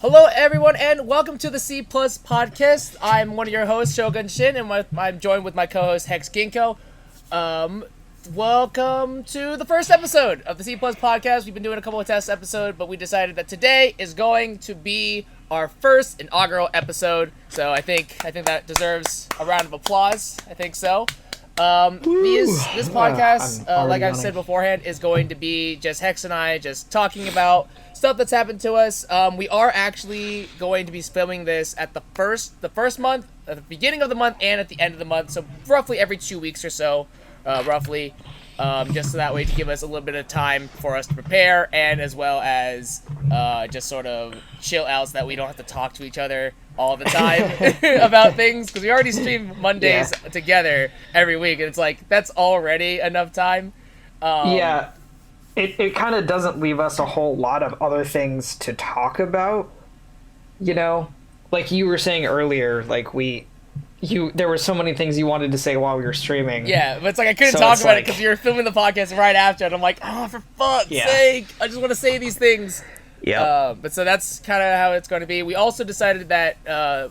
Hello, everyone, and welcome to the C Podcast. I'm one of your hosts, Shogun Shin, and I'm joined with my co-host Hex Ginkgo. Welcome to the first episode of the C Podcast. We've been doing a couple of test episodes, but we decided that today is going to be our first inaugural episode. So I think that deserves a round of applause. I think so. This podcast, like I've said beforehand, is going to be just Hex and I just talking about stuff that's happened to us. We are actually going to be filming this at the first month, at the beginning of the month, and at the end of the month. So roughly every 2 weeks or so, just so that way to give us a little bit of time for us to prepare, and as well as just sort of chill out so that we don't have to talk to each other all the time about things, because we already stream Mondays together every week, and it's like that's already enough time. It kind of doesn't leave us a whole lot of other things to talk about, you know, like you were saying earlier, like there were so many things you wanted to say while we were streaming. Yeah, but it's like I couldn't talk about it because you were filming the podcast right after, and I'm like, oh, for fuck's sake, I just want to say these things. Yeah. But so that's kind of how it's going to be. We also decided that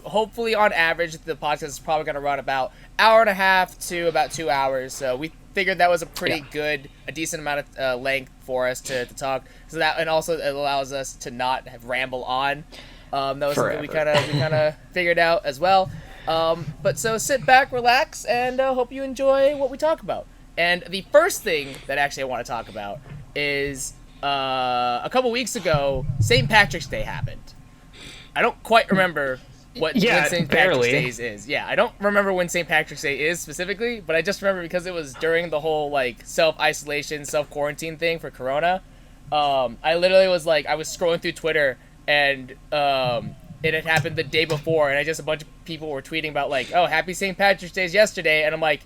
hopefully on average the podcast is probably going to run about hour and a half to about 2 hours. So we figured that was a pretty good, a decent amount of length for us to talk. So that, and also it allows us to not have ramble on. That was something we kind of figured out as well. But so sit back, relax, and hope you enjoy what we talk about. And the first thing that actually I want to talk about is a couple weeks ago, St. Patrick's Day happened. I don't quite remember when St. Patrick's Day is. Yeah, I don't remember when St. Patrick's Day is specifically, but I just remember because it was during the whole like self-isolation, self-quarantine thing for Corona. I literally was like, I was scrolling through Twitter and it had happened the day before, and a bunch of people were tweeting about like, oh, happy St. Patrick's Day yesterday, and I'm like,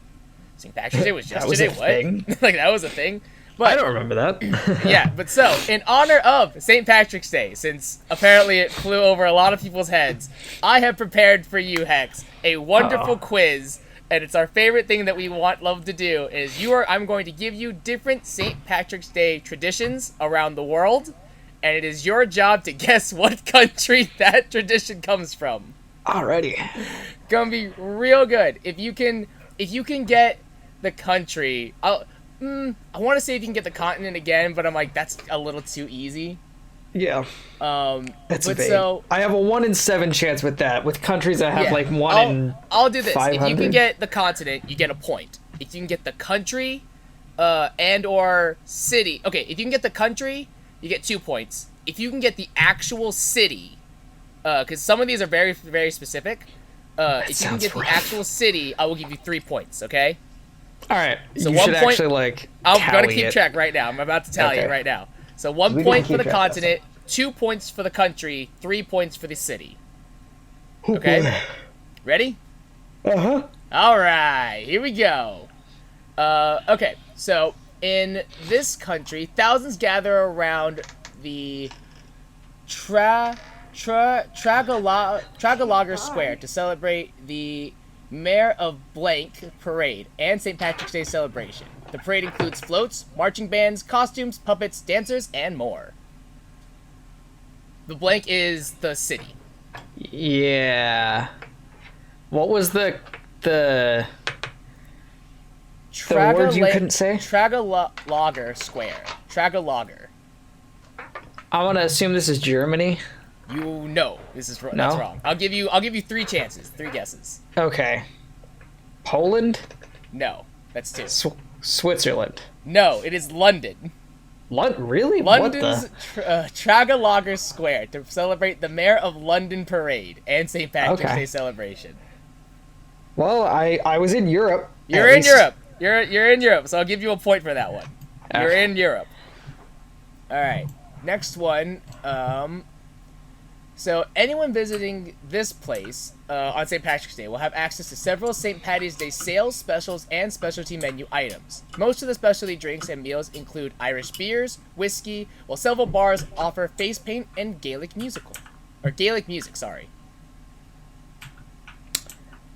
St. Patrick's Day was yesterday? What? Like that was a thing? But, I don't remember that. Yeah, but so, in honor of St. Patrick's Day, since apparently it flew over a lot of people's heads, I have prepared for you, Hex, a wonderful quiz, and it's our favorite thing that we love to do, is I'm going to give you different St. Patrick's Day traditions around the world, and it is your job to guess what country that tradition comes from. Alrighty. Gonna be real good. If you can get the country, I want to say if you can get the continent again, but I'm like, that's a little too easy. Yeah. That's but vague. so I have a 1 in 7 chance with that. With countries that have like 1 in I'll do this. 500. If you can get the continent, you get a point. If you can get the country, and or city. Okay, if you can get the country, you get 2 points. If you can get the actual city, because some of these are very, very specific. If you can get the actual city, I will give you 3 points. Okay. All right. So you 1 should point. Actually, like, I'm gonna keep track right now. I'm about to tell you right now. So 1 point for the continent, 2 points for the country, 3 points for the city. Okay. Ready? Uh-huh. All right. Here we go. Okay. So in this country, thousands gather around the Trafalgar Square to celebrate the Mayor of Blank Parade and St. Patrick's Day celebration. The parade includes floats, marching bands, costumes, puppets, dancers, and more. The blank is the city. Yeah. What was the word you couldn't say? Trafalgar Square. Trafalgar. I want to assume this is Germany. That's wrong. I'll give you 3 chances, 3 guesses. Okay. Poland? No, that's 2. Switzerland? No, it is London. Really? London's Trafalgar Square to celebrate the Mayor of London parade and St. Patrick's Day celebration. Well, I was in Europe. You're in Europe. You're in Europe, so I'll give you a point for that one. You're in Europe. All right. Next one. So anyone visiting this place on St. Patrick's Day will have access to several St. Patty's Day sales, specials, and specialty menu items. Most of the specialty drinks and meals include Irish beers, whiskey, while several bars offer face paint and Gaelic music, sorry.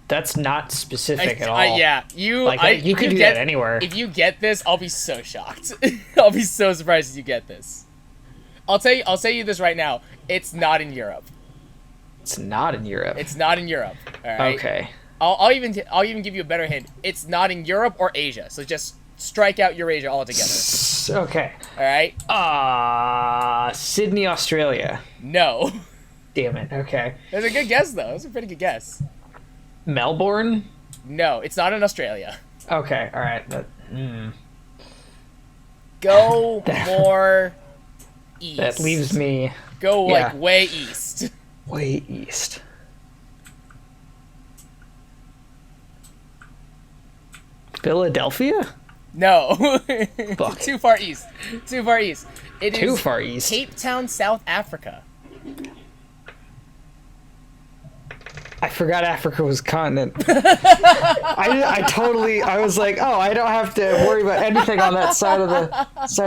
That's not specific at all. Yeah, you could do that anywhere. If you get this, I'll be so shocked. I'll be so surprised if you get this. I'll tell you this right now. It's not in Europe. It's not in Europe. It's not in Europe. All right. Okay. I'll even give you a better hint. It's not in Europe or Asia. So just strike out Eurasia altogether. Okay. All right. Sydney, Australia. No. Damn it. Okay. That's a good guess though. That's a pretty good guess. Melbourne? No, it's not in Australia. Okay. All right. Go more east. That leaves me. Go like way east. Way east. Philadelphia? No. Fuck. Too far east. Too far east. It Too is far east. Cape Town, South Africa. I forgot Africa was a continent. I was like, oh, I don't have to worry about anything on that side of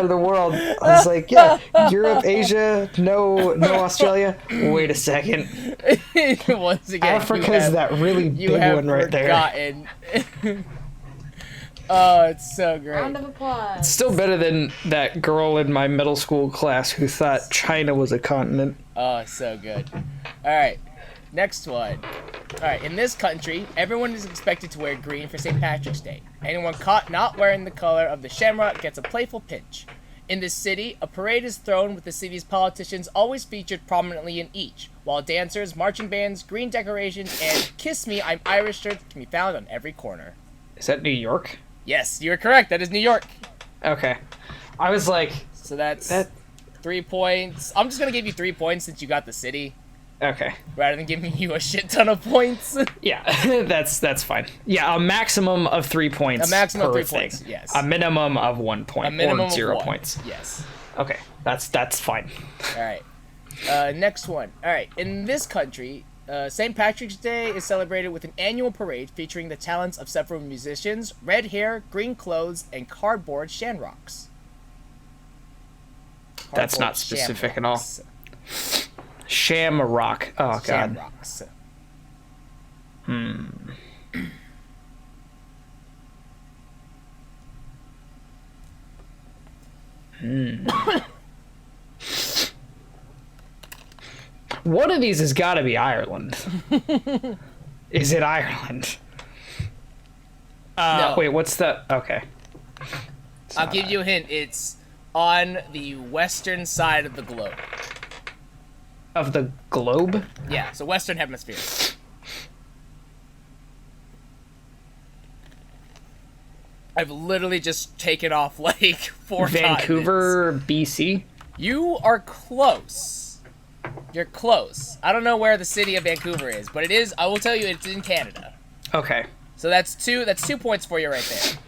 the world. I was like, yeah, Europe, Asia, no Australia. Wait a second. Once again, Africa's that really big one right forgotten. There. Oh, it's so great. Round of applause. It's still better than that girl in my middle school class who thought China was a continent. Oh, so good. All right. Next one. Alright, in this country, everyone is expected to wear green for St. Patrick's Day. Anyone caught not wearing the color of the shamrock gets a playful pinch. In this city, a parade is thrown with the city's politicians always featured prominently in each, while dancers, marching bands, green decorations, and Kiss Me, I'm Irish shirts can be found on every corner. Is that New York? Yes, you're correct. That is New York. Okay. I was like... So that's 3 points. I'm just going to give you 3 points since you got the city. Okay. Rather than giving you a shit ton of points. Yeah, that's fine. Yeah, a maximum of 3 points. A maximum of 3 thing. points, yes. A minimum of 1 point. A minimum or 0 of 1. points. Yes. Okay, that's fine. Alright. Next one. Alright, in this country, St. Patrick's Day is celebrated with an annual parade featuring the talents of several musicians, red hair, green clothes, and cardboard shamrocks. That's not specific at all. Shamrock. Oh, God. Shamrocks. One of these has got to be Ireland. Is it Ireland? No. Wait, what's the... Okay. I'll give you a hint. It's on the western side of the globe. Of the globe? Yeah, so western hemisphere. I've literally just taken off like 4 Vancouver, continents. BC? You are close. You're close. I don't know where the city of Vancouver is, but it is. I will tell you, it's in Canada. Okay. So that's 2 points for you right there.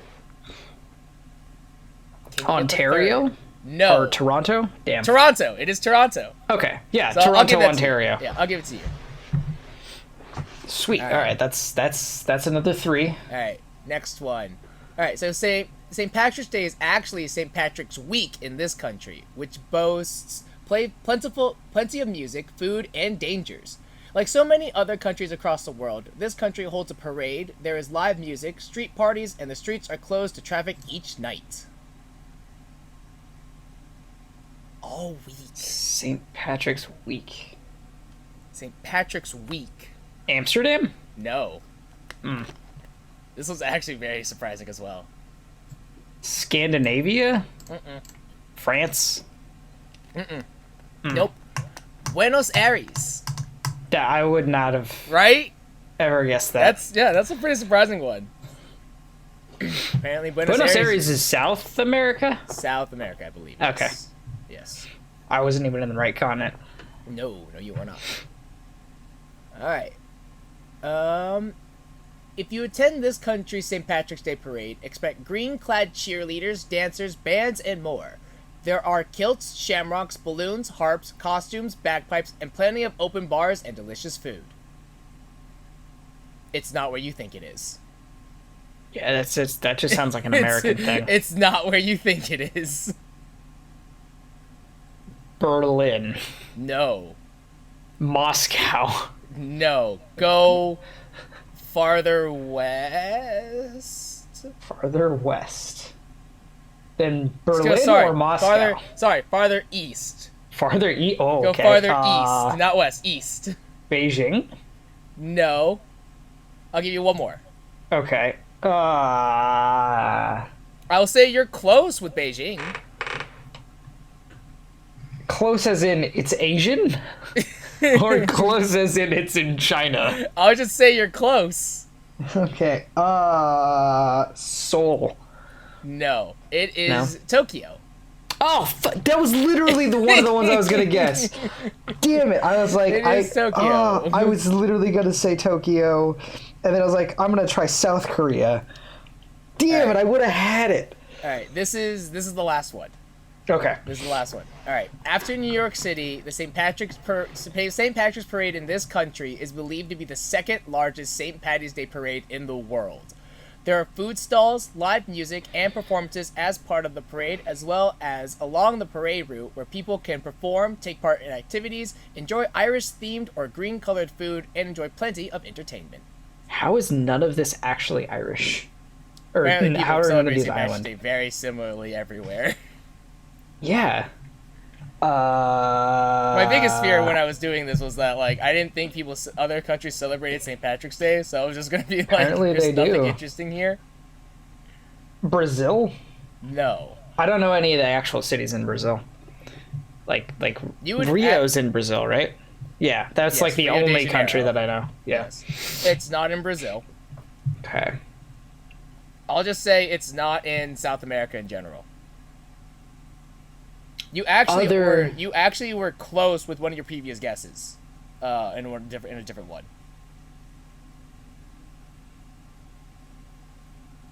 Ontario? No. Or Toronto? Damn. Toronto. It is Toronto. Okay. Yeah, So Toronto, Ontario. Yeah, I'll give it to you. Sweet. All right. That's another 3. All right. Next one. All right. So St. Patrick's Day is actually St. Patrick's Week in this country, which boasts plenty of music, food, and dangers. Like so many other countries across the world, this country holds a parade, there is live music, street parties, and the streets are closed to traffic each night. All week. St. Patrick's Week. St. Patrick's Week. Amsterdam? No. This was actually very surprising as well. Scandinavia? Mm-mm. France? Nope. Buenos Aires. I would not have Right? ever guessed that. That's a pretty surprising one. Apparently Buenos Aires is South America? South America, I believe. Okay. Yes. I wasn't even in the right continent. No, you are not. Alright. If you attend this country's St. Patrick's Day parade, expect green-clad cheerleaders, dancers, bands, and more. There are kilts, shamrocks, balloons, harps, costumes, bagpipes, and plenty of open bars and delicious food. It's not where you think it is. Yeah, that just sounds like an American thing. It's not where you think it is. Berlin. No. Moscow. No. Go farther west. Farther west. Than Berlin or Moscow? Farther east. Farther east? Oh, Go okay. farther east, not west. East. Beijing? No. I'll give you one more. Okay. I'll say you're close with Beijing. Close as in it's Asian? Or close as in it's in China? I'll just say you're close. Okay. Seoul. No. It is Tokyo. Oh, that was literally one of the ones I was gonna guess. Damn it! I was like, It is Tokyo. I was literally gonna say Tokyo, and then I was like, I'm gonna try South Korea. Damn it! I would have had it. All right, this is the last one. Okay. This is the last one. All right. After New York City, the St. Patrick's Parade in this country is believed to be the second largest St. Patty's Day parade in the world. There are food stalls, live music, and performances as part of the parade, as well as along the parade route where people can perform, take part in activities, enjoy Irish-themed or green-colored food, and enjoy plenty of entertainment. How is none of this actually Irish? Or Apparently how are none of these Patrick's islands? Day very similarly everywhere. Yeah. My biggest fear when I was doing this was that, like, I didn't think other countries celebrated St. Patrick's Day, so I was just gonna be like, apparently there's they nothing do. interesting here. Brazil? No. I don't know any of the actual cities in Brazil. Like Rio's in Brazil, right? Yeah, that's Yes, like the Rio de only country Janeiro. that I know. Yeah. Yes. It's not in Brazil. Okay. I'll just say it's not in South America in general. You actually were close with one of your previous guesses, in a different one.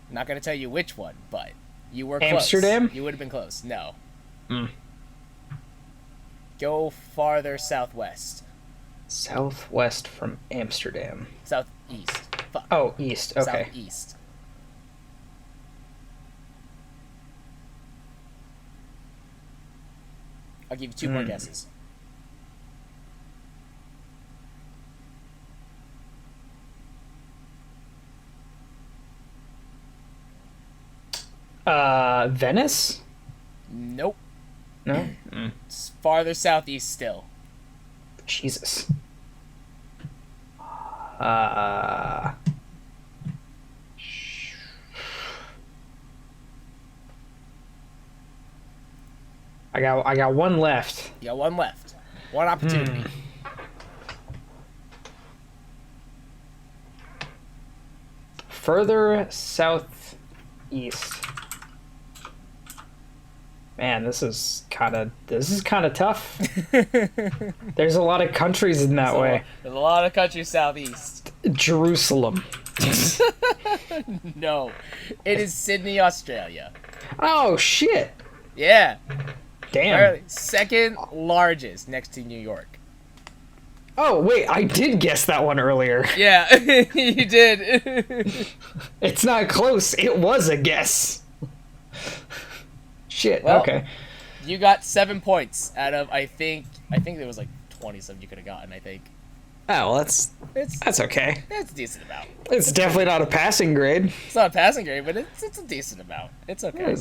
I'm not gonna tell you which one, but you were close. Amsterdam? You would have been close. No. Mm. Go farther southwest. Southwest from Amsterdam. Southeast. Fuck. Oh, east. Okay. Southeast. I'll give you two more guesses. Venice? Nope. No? It's farther southeast still. Jesus. I got one left. You got one left. One opportunity. Further southeast. Man, this is kind of tough. There's a lot of countries in that way. There's a lot of countries southeast. Jerusalem. No. It is Sydney, Australia. Oh shit. Yeah. Damn. Second largest next to New York. Oh, wait, I did guess that one earlier. Yeah, you did. It's not close. It was a guess. Shit, well, okay. You got 7 points out of, I think there was like 20 something you could have gotten, I think. Oh, well, that's okay. It's a decent amount. It's definitely not a passing grade. It's not a passing grade, but it's a decent amount. It's okay.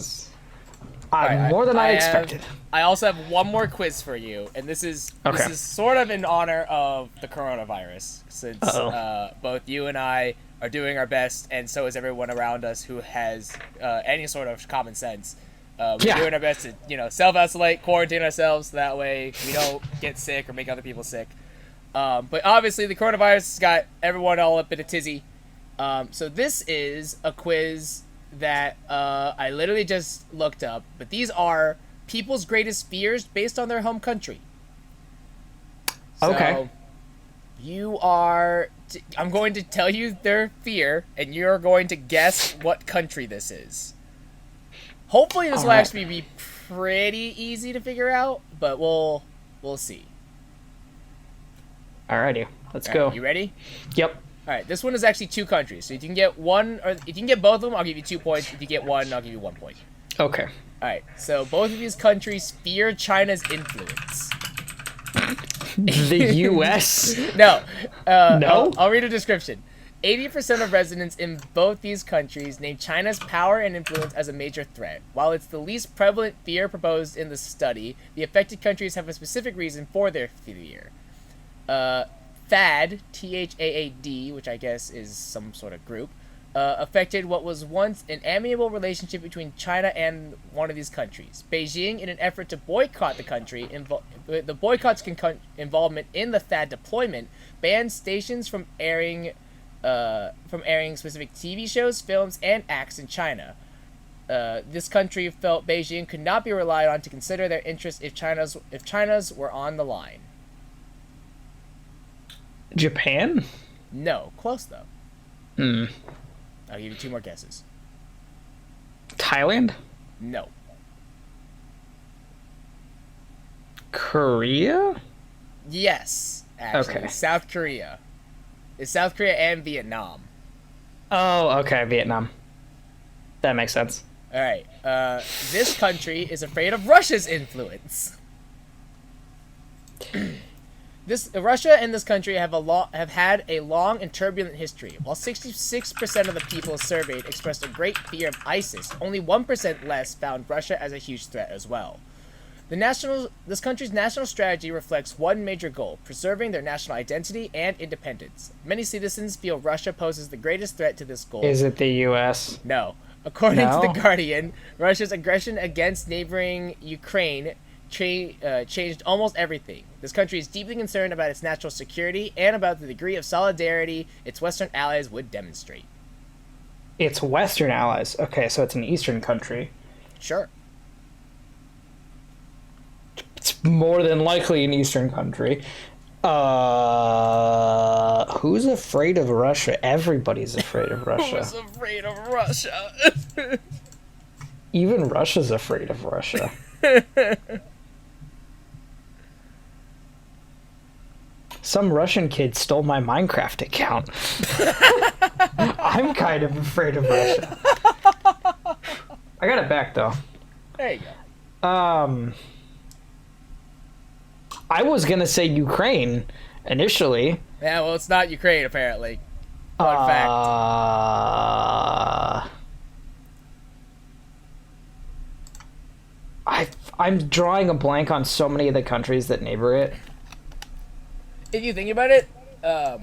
More than I expected. I also have one more quiz for you, and this is sort of in honor of the coronavirus, since both you and I are doing our best, and so is everyone around us who has any sort of common sense. We're doing our best to, self-isolate, quarantine ourselves, so that way we don't get sick or make other people sick. But obviously the coronavirus has got everyone all up in a tizzy. So this is a quiz that I literally just looked up, but these are people's greatest fears based on their home country. Okay. So I'm going to tell you their fear, and you're going to guess what country this is. Hopefully this will actually be pretty easy to figure out, but we'll see. Alrighty, let's go. You ready? Yep. All right, this one is actually two countries. So if you can get one, or if you can get both of them, I'll give you 2 points. If you get one, I'll give you 1 point. Okay. All right, so both of these countries fear China's influence. The U.S.? No. No? I'll read a description. 80% of residents in both these countries name China's power and influence as a major threat. While it's the least prevalent fear proposed in the study, the affected countries have a specific reason for their fear. THAAD, T-H-A-A-D, which I guess is some sort of group, affected what was once an amiable relationship between China and one of these countries. Beijing, in an effort to boycott the country, the boycott's involvement in the THAAD deployment, banned stations from airing specific TV shows, films, and acts in China. This country felt Beijing could not be relied on to consider their interests if China's were on the line. Japan? No, close though. I'll give you 2 more guesses. Thailand? No. Korea? Yes, actually. Okay. South Korea. It's South Korea and Vietnam. Oh, okay, Vietnam. That makes sense. All right. This country is afraid of Russia's influence. Russia and this country have had a long and turbulent history. While 66% of the people surveyed expressed a great fear of ISIS, only 1% less found Russia as a huge threat as well. This country's national strategy reflects one major goal: preserving their national identity and independence. Many citizens feel Russia poses the greatest threat to this goal. Is it the U.S.? No. According to The Guardian, Russia's aggression against neighboring Ukraine changed almost everything. This country is deeply concerned about its national security and about the degree of solidarity its Western allies would demonstrate. It's Western allies. Okay, so it's an Eastern country. Sure. It's more than likely an Eastern country. Who's afraid of Russia? Everybody's afraid of Russia. Who's afraid of Russia? Even Russia's afraid of Russia. Some Russian kid stole my Minecraft account. I'm kind of afraid of Russia. I got it back, though. There you go. I was gonna say Ukraine initially. Yeah, well, it's not Ukraine, apparently. Fun fact. I'm drawing a blank on so many of the countries that neighbor it. If you think about it,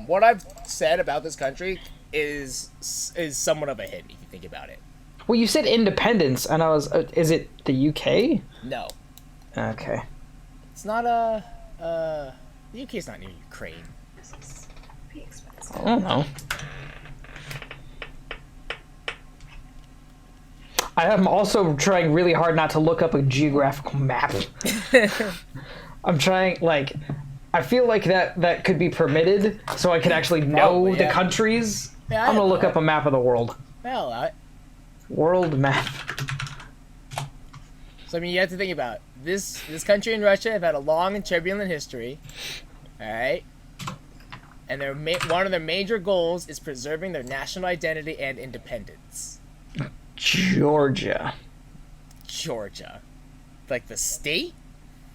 what I've said about this country is somewhat of a hint, if you think about it. Well, you said independence, and I was... is it the UK? No. Okay. It's not the UK's not near Ukraine. This is pretty expensive. I don't know. I am also trying really hard not to look up a geographical map. I'm trying, like... I feel like that could be permitted, so I could actually know the countries. Yeah, I'm gonna look up a map of the world. Well, World map. So, I mean, you have to think about it. This country and Russia have had a long and turbulent history, all right? And one of their major goals is preserving their national identity and independence. Georgia. Like the state?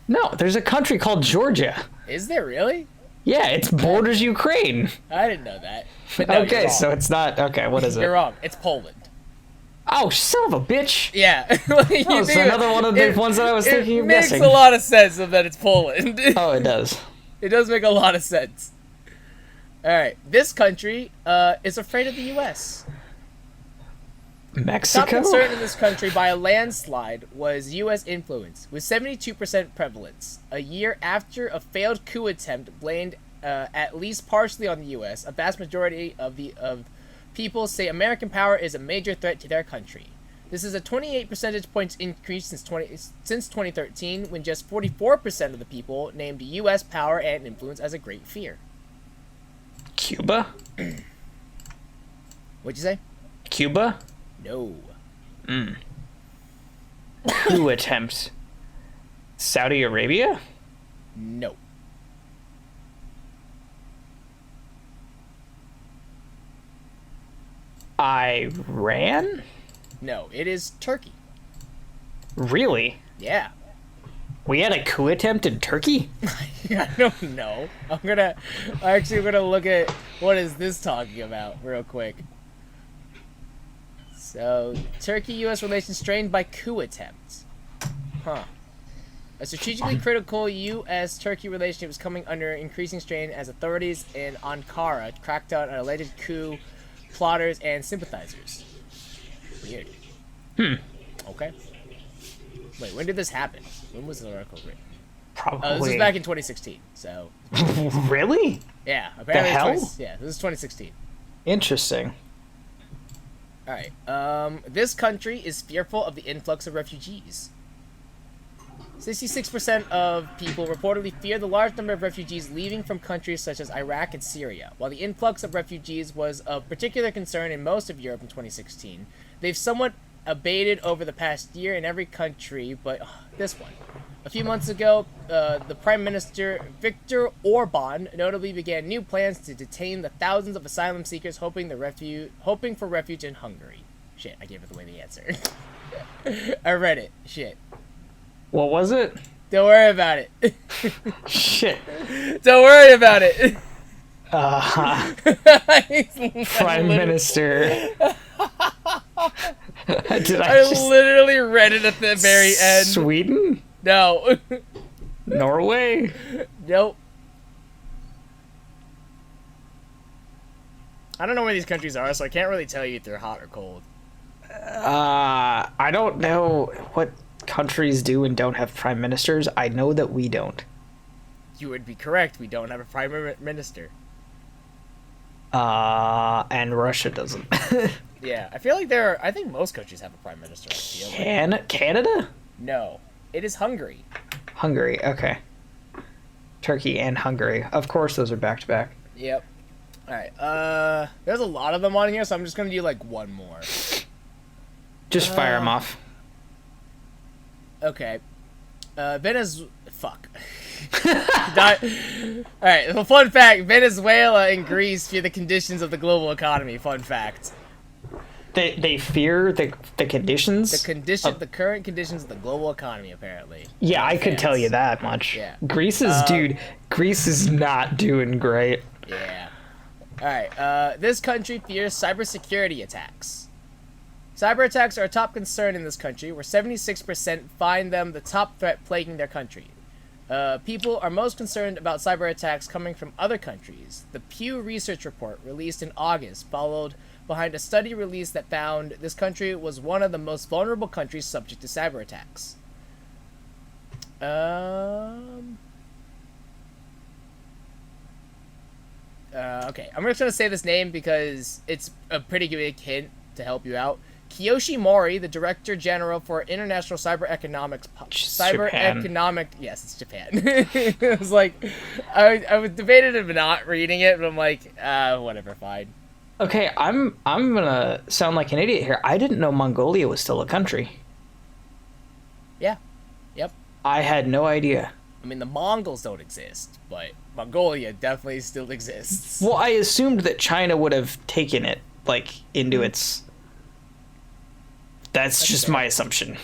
No, there's a country called Georgia. Is there really? Yeah, it borders Ukraine. I didn't know that. But no, okay, so it's not... Okay, what is it? You're wrong. It's Poland. Oh, son of a bitch. Yeah. It's another one of the ones that I was thinking of guessing. It makes a lot of sense that it's Poland. Oh, it does. It does make a lot of sense. All right. This country is afraid of the U.S. Mexico? Top concern in this country by a landslide was U.S. influence, with 72% prevalence. A year after a failed coup attempt blamed at least partially on the U.S., a vast majority of people say American power is a major threat to their country. This is a 28 percentage points increase since 2013, when just 44% of the people named U.S. power and influence as a great fear. Cuba? What'd you say? Cuba? No. Coup attempts. Saudi Arabia? No. Iran? No, it is Turkey. Really? Yeah. We had a coup attempt in Turkey? I don't know. I'm gonna look at what is this talking about real quick. So, Turkey-U.S. relations strained by coup attempt. Huh. A strategically critical U.S.-Turkey relationship is coming under increasing strain as authorities in Ankara crack down on alleged coup plotters and sympathizers. Weird. Okay. Wait, when did this happen? When was the article written? Probably. This was back in 2016, so... Really? Yeah. Apparently the hell? Yeah, this is 2016. Interesting. Alright, this country is fearful of the influx of refugees. 66% of people reportedly fear the large number of refugees leaving from countries such as Iraq and Syria. While the influx of refugees was of particular concern in most of Europe in 2016, they've somewhat abated over the past year in every country, but this one. A few months ago, the Prime Minister Viktor Orban notably began new plans to detain the thousands of asylum seekers hoping for refuge in Hungary. Shit, I gave it away the answer. I read it. Shit. What was it? Don't worry about it. Shit. Don't worry about it. Prime Minister. I literally read it at the very end. Sweden? No. Norway? Nope. I don't know where these countries are, so I can't really tell you if they're hot or cold. I don't know what countries do and don't have prime ministers. I know that we don't. You would be correct. We don't have a prime minister. And Russia doesn't. Yeah, I feel like I think most countries have a prime minister. I feel like. Canada? No, it is Hungary. Hungary, okay. Turkey and Hungary. Of course, those are back to back. Yep. All right. There's a lot of them on here, so I'm just gonna do like one more. Just fire them off. Okay. Fuck. Alright, well, fun fact, Venezuela and Greece fear the conditions of the global economy. Fun fact. They fear the conditions? The current conditions of the global economy, apparently. Yeah, I could tell you that much. Yeah. Greece is not doing great. Yeah. Alright, this country fears cybersecurity attacks. Cyber attacks are a top concern in this country, where 76% find them the top threat plaguing their country. People are most concerned about cyber attacks coming from other countries. The Pew Research report, released in August, followed behind a study release that found this country was one of the most vulnerable countries subject to cyber attacks. Okay, I'm just going to say this name because it's a pretty big hint to help you out. Kiyoshi Mori, the Director General for International Yes, it's Japan. It was like, I was debated of not reading it, but I'm like, whatever, fine. Okay, I'm gonna sound like an idiot here. I didn't know Mongolia was still a country. Yeah. Yep. I had no idea. I mean, the Mongols don't exist, but Mongolia definitely still exists. Well, I assumed that China would have taken it, like, into its... That's just fair. My assumption.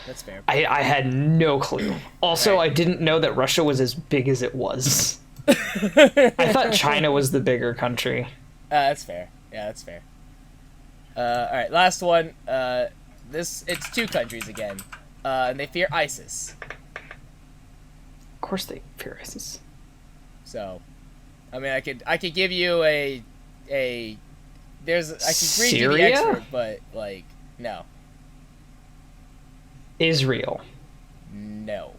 That's fair. I had no clue. Also, right. I didn't know that Russia was as big as it was. I thought China was the bigger country. That's fair. Yeah, that's fair. Alright, last one. It's two countries again. And they fear ISIS. Of course they fear ISIS. So, I mean, I could give you I could read you the excerpt, but, like, no. Israel. No.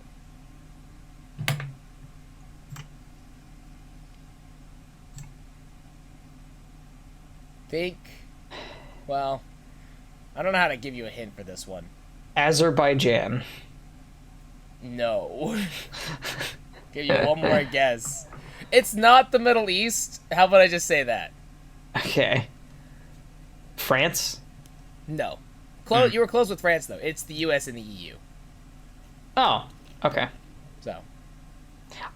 Well, I don't know how to give you a hint for this one. Azerbaijan. No. Give you one more guess. It's not the Middle East. How about I just say that? Okay. France? No. You were close with France, though. It's the U.S. and the EU. Oh, okay. So.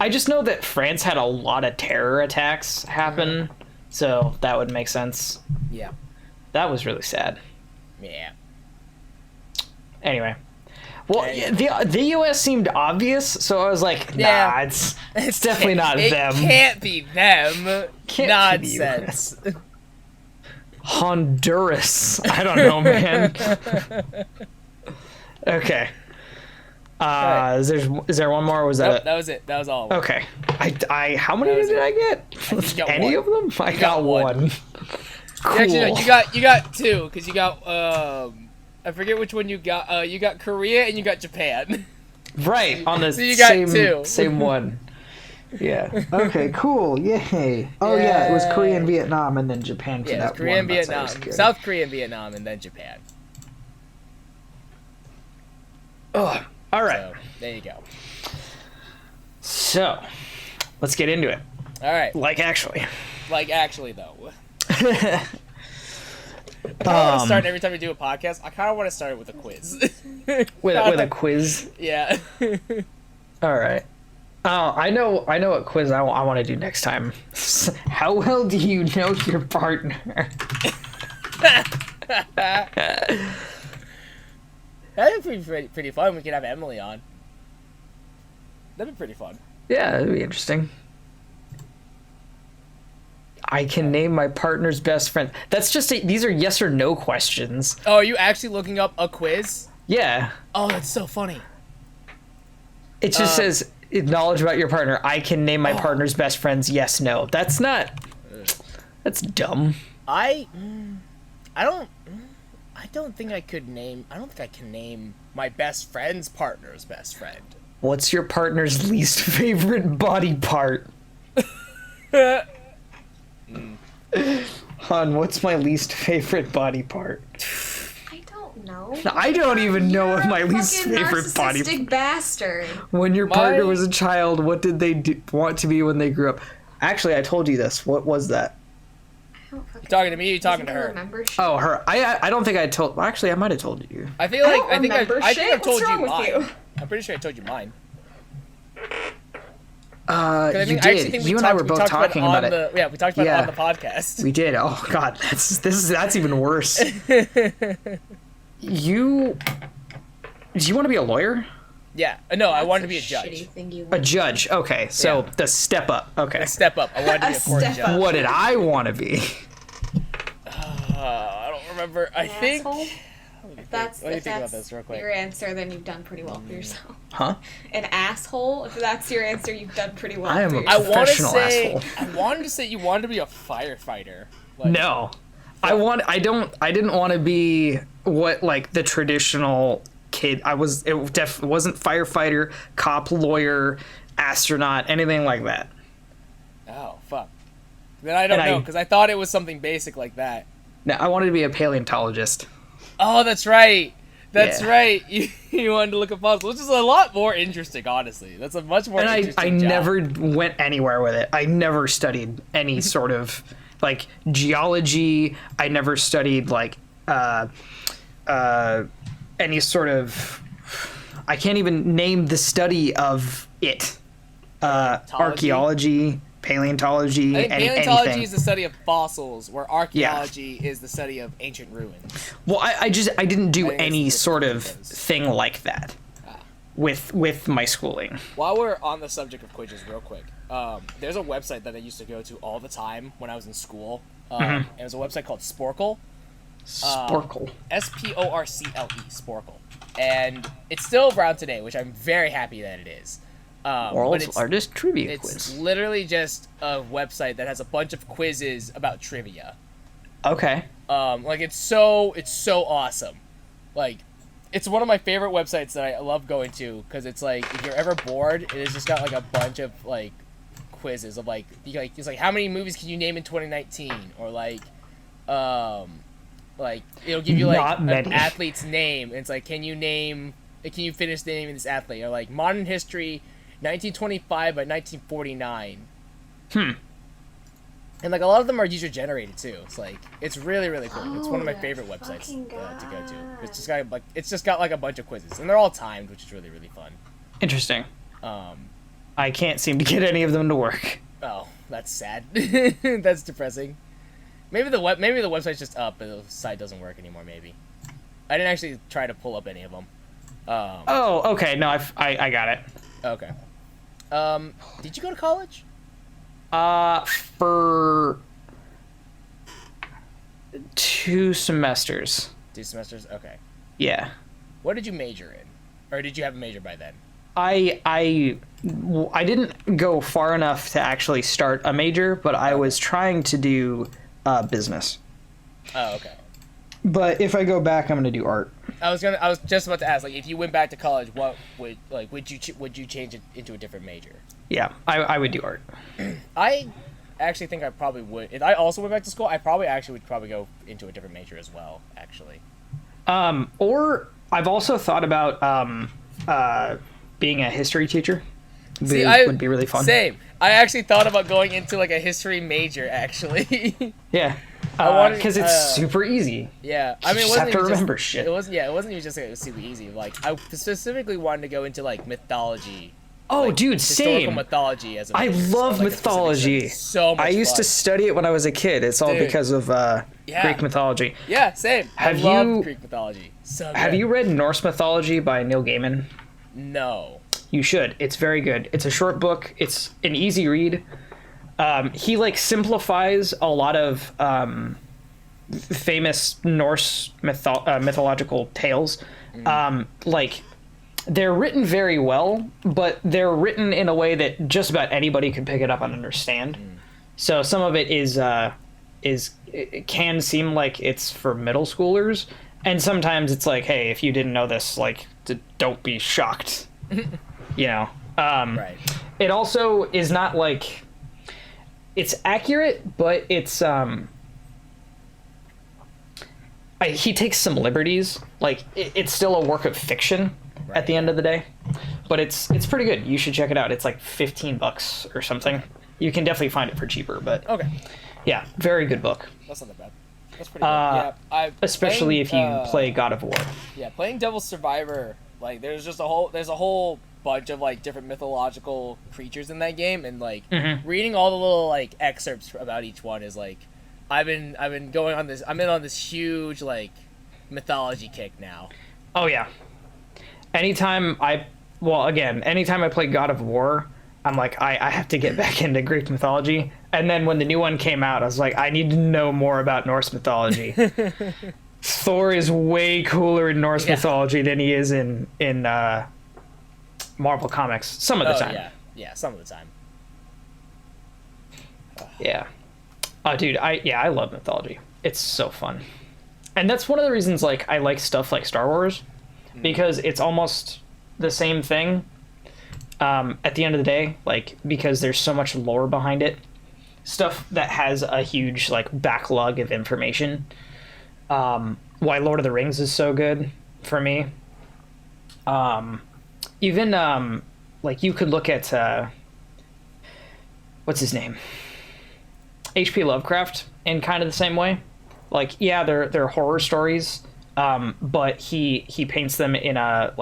I just know that France had a lot of terror attacks happen, so that would make sense. Yeah. That was really sad. Yeah. Anyway. Well, the US seemed obvious, so I was like, nah, it's definitely not them. It can't be them. Can't Nonsense. Be Honduras. I don't know, man. Okay. Right. Is there one more? Or was that it? That was it. That was all. Okay. I how many did I get? Any of them? I got one. Cool. Actually, no, you got two, because you got I forget which one you got. You got Korea and you got Japan. Right, on the so you got two. Same one. Yeah. Okay, cool. Yay. Oh yeah, it was Korea and Vietnam and then Japan for that Korea and Vietnam. South Korea and Vietnam and then Japan. Oh, all right. So, there you go. So, let's get into it. All right. Like actually, though. I want to start every time we do a podcast. I kind of want to start it with a quiz. with a quiz? Yeah. All right. I know what quiz I want to do next time. How well do you know your partner? That'd be pretty fun. We could have Emily on. That'd be pretty fun. Yeah, that'd be interesting. I can name my partner's best friend. That's just these are yes or no questions. Oh, are you actually looking up a quiz? Yeah. Oh, that's so funny. It just says knowledge about your partner. I can name my partner's best friends. Yes, no. That's dumb. I don't think I can name my best friend's partner's best friend. What's your partner's least favorite body part? Han, what's my least favorite body part? I don't know. I don't even know what my least favorite body part. Narcissistic bastard. When your partner was a child, what did they want to be when they grew up? Actually, I told you this. What was that? You talking to me? Or you talking to her? Oh, her. I don't think I told. Actually, I might have told you. I think I've told you mine. I'm pretty sure I told you mine. You did. You and I were both talking about it. We talked about it on the podcast. We did. Oh God, that's even worse. Do you want to be a lawyer? Yeah. No, I wanted to be a judge. A judge. Okay, so the step up. Okay. A step up. I wanted to be a court judge. What did I want to be? I don't remember. I think. That's Let me think about this real quick. Your answer, then you've done pretty well for yourself. Huh? An asshole. If that's your answer, you've done pretty well. I am a professional asshole. I wanted to say you wanted to be a firefighter. No, I didn't want to be what like the traditional kid. It wasn't firefighter, cop, lawyer, astronaut, anything like that. Oh fuck. Then I don't know because I thought it was something basic like that. No, I wanted to be a paleontologist. Oh, that's right. That's right. You wanted to look at fossils, which is a lot more interesting, honestly. That's a much more interesting I job. never went anywhere with it. I never studied any sort of, like, geology. I never studied, like, any sort of... I can't even name the study of it. Archaeology, paleontology, I think paleontology anything. is the study of fossils, where archaeology is the study of ancient ruins. Well, I didn't do any sort of thing like that with my schooling. While we're on the subject of quizzes, real quick, there's a website that I used to go to all the time when I was in school. It was a website called Sporkle. Sporkle. Sporcle. Sporkle. And it's still around today, which I'm very happy that it is. World's largest trivia quiz. It's literally just a website that has a bunch of quizzes about trivia. Okay. Like it's so awesome. Like, it's one of my favorite websites that I love going to because it's like if you're ever bored, it has just got like a bunch of like quizzes of like it's like how many movies can you name in 2019 or like it'll give you like an athlete's name. And it's like can you finish the name of this athlete or like modern history. 1925 by 1949. And like a lot of them are user generated too. It's like it's really really cool. It's one of my favorite websites to go to. It's just got like a bunch of quizzes and they're all timed, which is really really fun. Interesting. I can't seem to get any of them to work. Oh, that's sad. That's depressing. Maybe the website's just up, but the site doesn't work anymore. Maybe. I didn't actually try to pull up any of them. Oh, okay. No, I got it. Okay. Did you go to college? For 2 semesters. 2 semesters? Okay. Yeah. What did you major in? Or did you have a major by then? I didn't go far enough to actually start a major, but I was trying to do business. Oh, okay. But if I go back, I'm gonna do art. I was just about to ask, like, if you went back to college, what would you change it into a different major? Yeah, I would do art. I actually think I probably would. If I also went back to school, I probably would go into a different major as well, actually. Or I've also thought about being a history teacher. Would be really fun. Same. I actually thought about going into like a history major, actually. Yeah. Because it's super easy. Yeah, I mean, you just have to remember shit. It wasn't even just like, it was super easy. Like, I specifically wanted to go into like mythology. Oh, like, dude, historical same. mythology as a I love like mythology. So much I used fun. to study it when I was a kid. It's all because of Greek mythology. Yeah, same. I love Greek mythology. So good. Have you read Norse mythology by Neil Gaiman? No. You should. It's very good. It's a short book. It's an easy read. He like simplifies a lot of famous Norse mythological tales. Like, they're written very well, but they're written in a way that just about anybody could pick it up and understand. So some of it it can seem like it's for middle schoolers, and sometimes it's like, hey, if you didn't know this, like, don't be shocked. You know. Right. It also is not like, it's accurate, but it's he takes some liberties. Like, it's still a work of fiction at the end of the day, but it's pretty good. You should check it out. It's like $15 or something. You can definitely find it for cheaper, but okay. Yeah, very good book. That's not that bad. That's pretty good. Yeah, especially if you play God of War. Yeah, playing Devil's Survivor, like, there's a whole bunch of like different mythological creatures in that game, and like reading all the little like excerpts about each one is like, I'm in on this huge like mythology kick now. Oh yeah. Anytime I play God of War, I'm like, I have to get back into Greek mythology. And then when the new one came out, I was like, I need to know more about Norse mythology. Thor is way cooler in Norse mythology than he is in Marvel Comics some of the time. Yeah, some of the time. Yeah. Oh, dude, I love mythology. It's so fun. And that's one of the reasons like I like stuff like Star Wars, because it's almost the same thing at the end of the day, like, because there's so much lore behind it. Stuff that has a huge like backlog of information. Why Lord of the Rings is so good for me. Even like, you could look at what's his name? H.P. Lovecraft in kind of the same way. Like, yeah, they're horror stories, but he paints them in a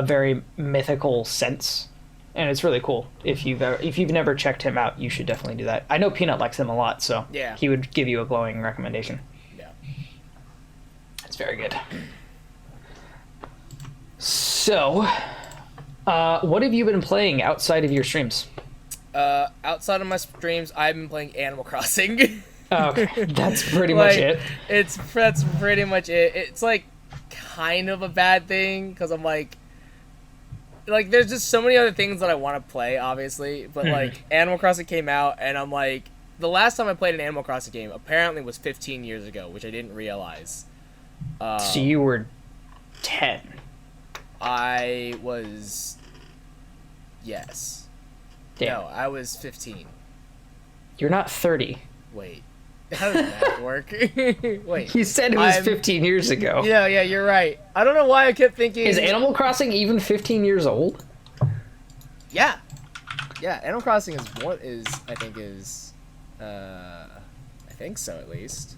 very mythical sense, and it's really cool. If you've never checked him out, you should definitely do that. I know Peanut likes him a lot, so yeah, he would give you a glowing recommendation. Yeah, it's very good. So, what have you been playing outside of your streams? Outside of my streams, I've been playing Animal Crossing. Oh, okay. That's pretty much it. That's pretty much it. It's like kind of a bad thing, because I'm like there's just so many other things that I want to play, obviously, but like Animal Crossing came out, and I'm like, the last time I played an Animal Crossing game apparently was 15 years ago, which I didn't realize. So you were 10. I was, yes. Damn. No, I was 15. You're not 30. Wait. How does that work? Wait. You said it was 15 years ago. Yeah, you're right. I don't know why I kept thinking... Is Animal Crossing even 15 years old? Yeah. Yeah, Animal Crossing I think so, at least.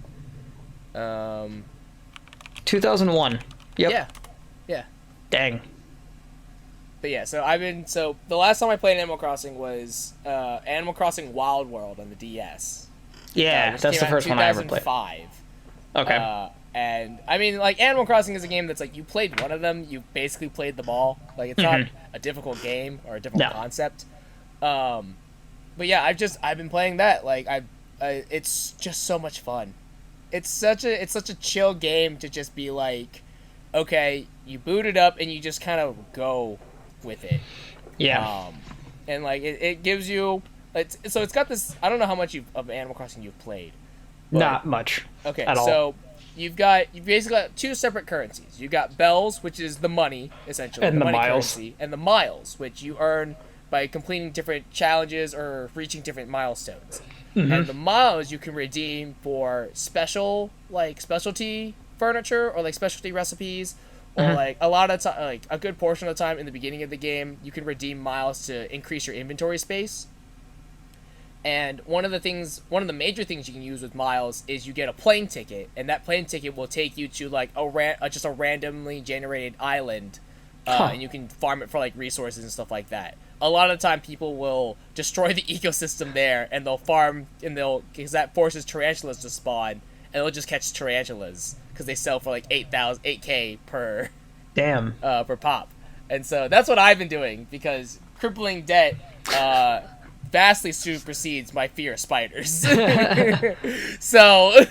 2001. Yep. Yeah. Dang. But yeah, so the last time I played Animal Crossing was Animal Crossing Wild World on the DS. Yeah, that's the first one I ever played. 2005. Okay. And I mean, like, Animal Crossing is a game that's like, you played one of them, you basically played them all. Like, it's not a difficult game or a difficult concept. But yeah, I've been playing that. Like, it's just so much fun. It's such a chill game to just be like, okay, you boot it up and you just kind of go with it. Yeah. And like it gives you, so it's got this. I don't know how much of Animal Crossing you've played. Not much. Okay, at all. So you've basically got two separate currencies. You've got bells, which is the money essentially, and the money miles, currency, and the miles, which you earn by completing different challenges or reaching different milestones. And the miles you can redeem for specialty furniture or like specialty recipes, or like a lot of time, like a good portion of the time in the beginning of the game, you can redeem miles to increase your inventory space. And one of the major things you can use with miles is you get a plane ticket, and that plane ticket will take you to like just a randomly generated island, and you can farm it for like resources and stuff like that. A lot of the time, people will destroy the ecosystem there, and they'll farm, because that forces tarantulas to spawn, and they'll just catch tarantulas because they sell for like 8K per per pop. And so that's what I've been doing, because crippling debt vastly supersedes my fear of spiders. So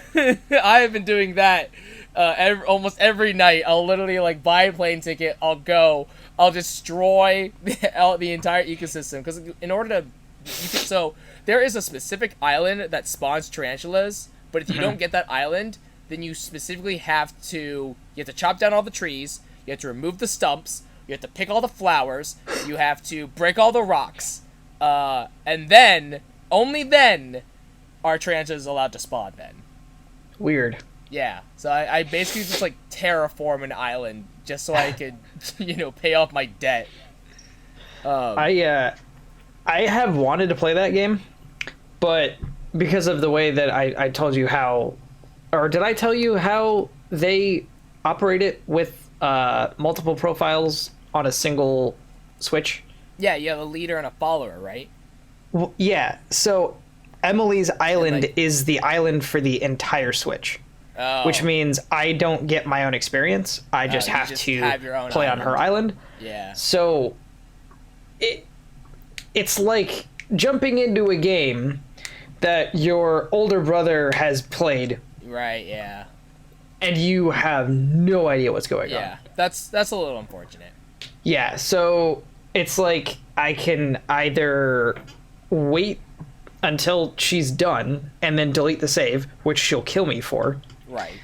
I've been doing that almost every night. I'll literally like buy a plane ticket, I'll destroy the entire ecosystem, because in order to so there is a specific island that spawns tarantulas, but if you don't get that island, then you specifically have to chop down all the trees, you have to remove the stumps, you have to pick all the flowers, you have to break all the rocks, and then, only then, are tarantulas allowed to spawn then. Weird. Yeah, so I basically just like terraform an island just so I could, pay off my debt. I have wanted to play that game, but because of the way that I told you how, or did I tell you how they operate it with multiple profiles on a single Switch? Yeah, you have a leader and a follower, right? Well, yeah, so Emily's Island is the island for the entire Switch. Oh. Which means I don't get my own experience. I just have to play on her island. Yeah. So it's like jumping into a game that your older brother has played. Right, yeah. And you have no idea what's going on. Yeah, that's a little unfortunate. Yeah, so it's like I can either wait until she's done and then delete the save, which she'll kill me for. Right.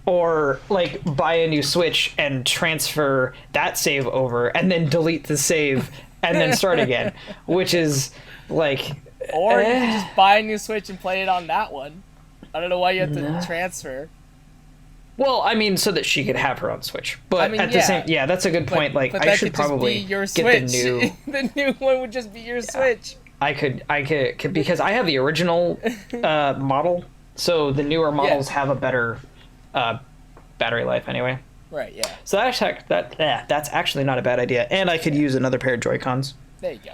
Or like buy a new Switch and transfer that save over and then delete the save and then start again, which is like... Or you can just buy a new Switch and play it on that one. I don't know why you have to transfer. Well, I mean, so that she could have her own Switch. But at the same... Yeah, that's a good point. Like, I should probably get the new... The new one would just be your Switch. I could because I have the original model, so the newer models have a better battery life anyway. Right, yeah. So that's actually not a bad idea, and I could use another pair of Joy-Cons. There you go.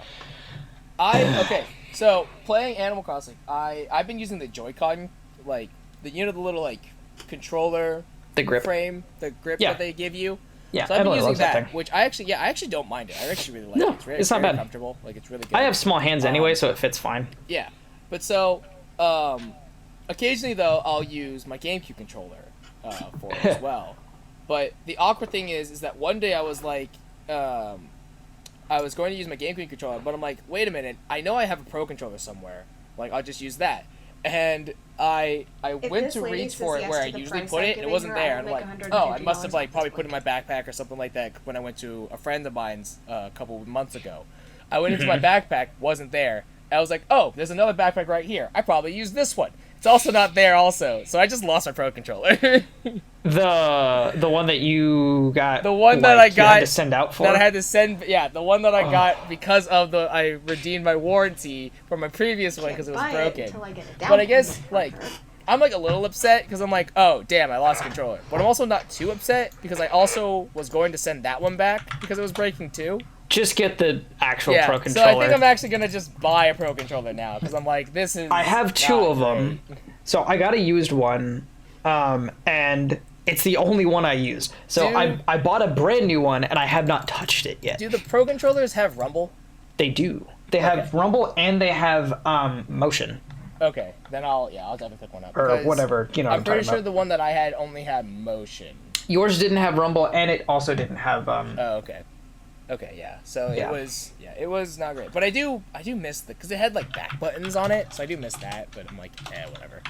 Okay, so playing Animal Crossing, I've been using the Joy-Con, like the little like controller, the grip frame, the grip that they give you. Yeah, so I've been using that, which I actually don't mind it. I actually really like it. It's not bad. Comfortable. Like, it's really good. I have small hands anyway, so it fits fine. Yeah, but so occasionally though I'll use my GameCube controller for it as well. But the awkward thing is that one day I was like, I was going to use my GameCube controller, but I'm like, wait a minute, I know I have a Pro controller somewhere. Like, I'll just use that. And I went to reach for it where I usually put it, and it wasn't there. And I'm like, oh, I must have like probably put it in my backpack or something like that when I went to a friend of mine's a couple of months ago. I went into my backpack, wasn't there. I was like, oh, there's another backpack right here. I probably used this one. It's also not there also. So I just lost my Pro controller. The one that you got. The one that I got. You had to send out for. That I had to send. Yeah, the one that I got because of I redeemed my warranty for my previous one because it was broken. But I guess like I'm like a little upset because I'm like, oh damn, I lost controller. But I'm also not too upset because I also was going to send that one back because it was breaking too. Just get the actual Pro controller. So I think I'm actually gonna just buy a Pro controller now because I'm like, this is. I have two of them, so I got a used one, and It's the only one I use. So I bought a brand new one, and I have not touched it yet. Do the Pro controllers have rumble? They do. They have rumble, and they have motion. Okay, then I'll definitely pick one up. Or whatever, I'm pretty sure the one that I had only had motion. Yours didn't have rumble, and it also didn't have... Oh, okay. Okay, yeah. So it was not great. But I do miss because it had like back buttons on it, so I do miss that, but I'm like, whatever.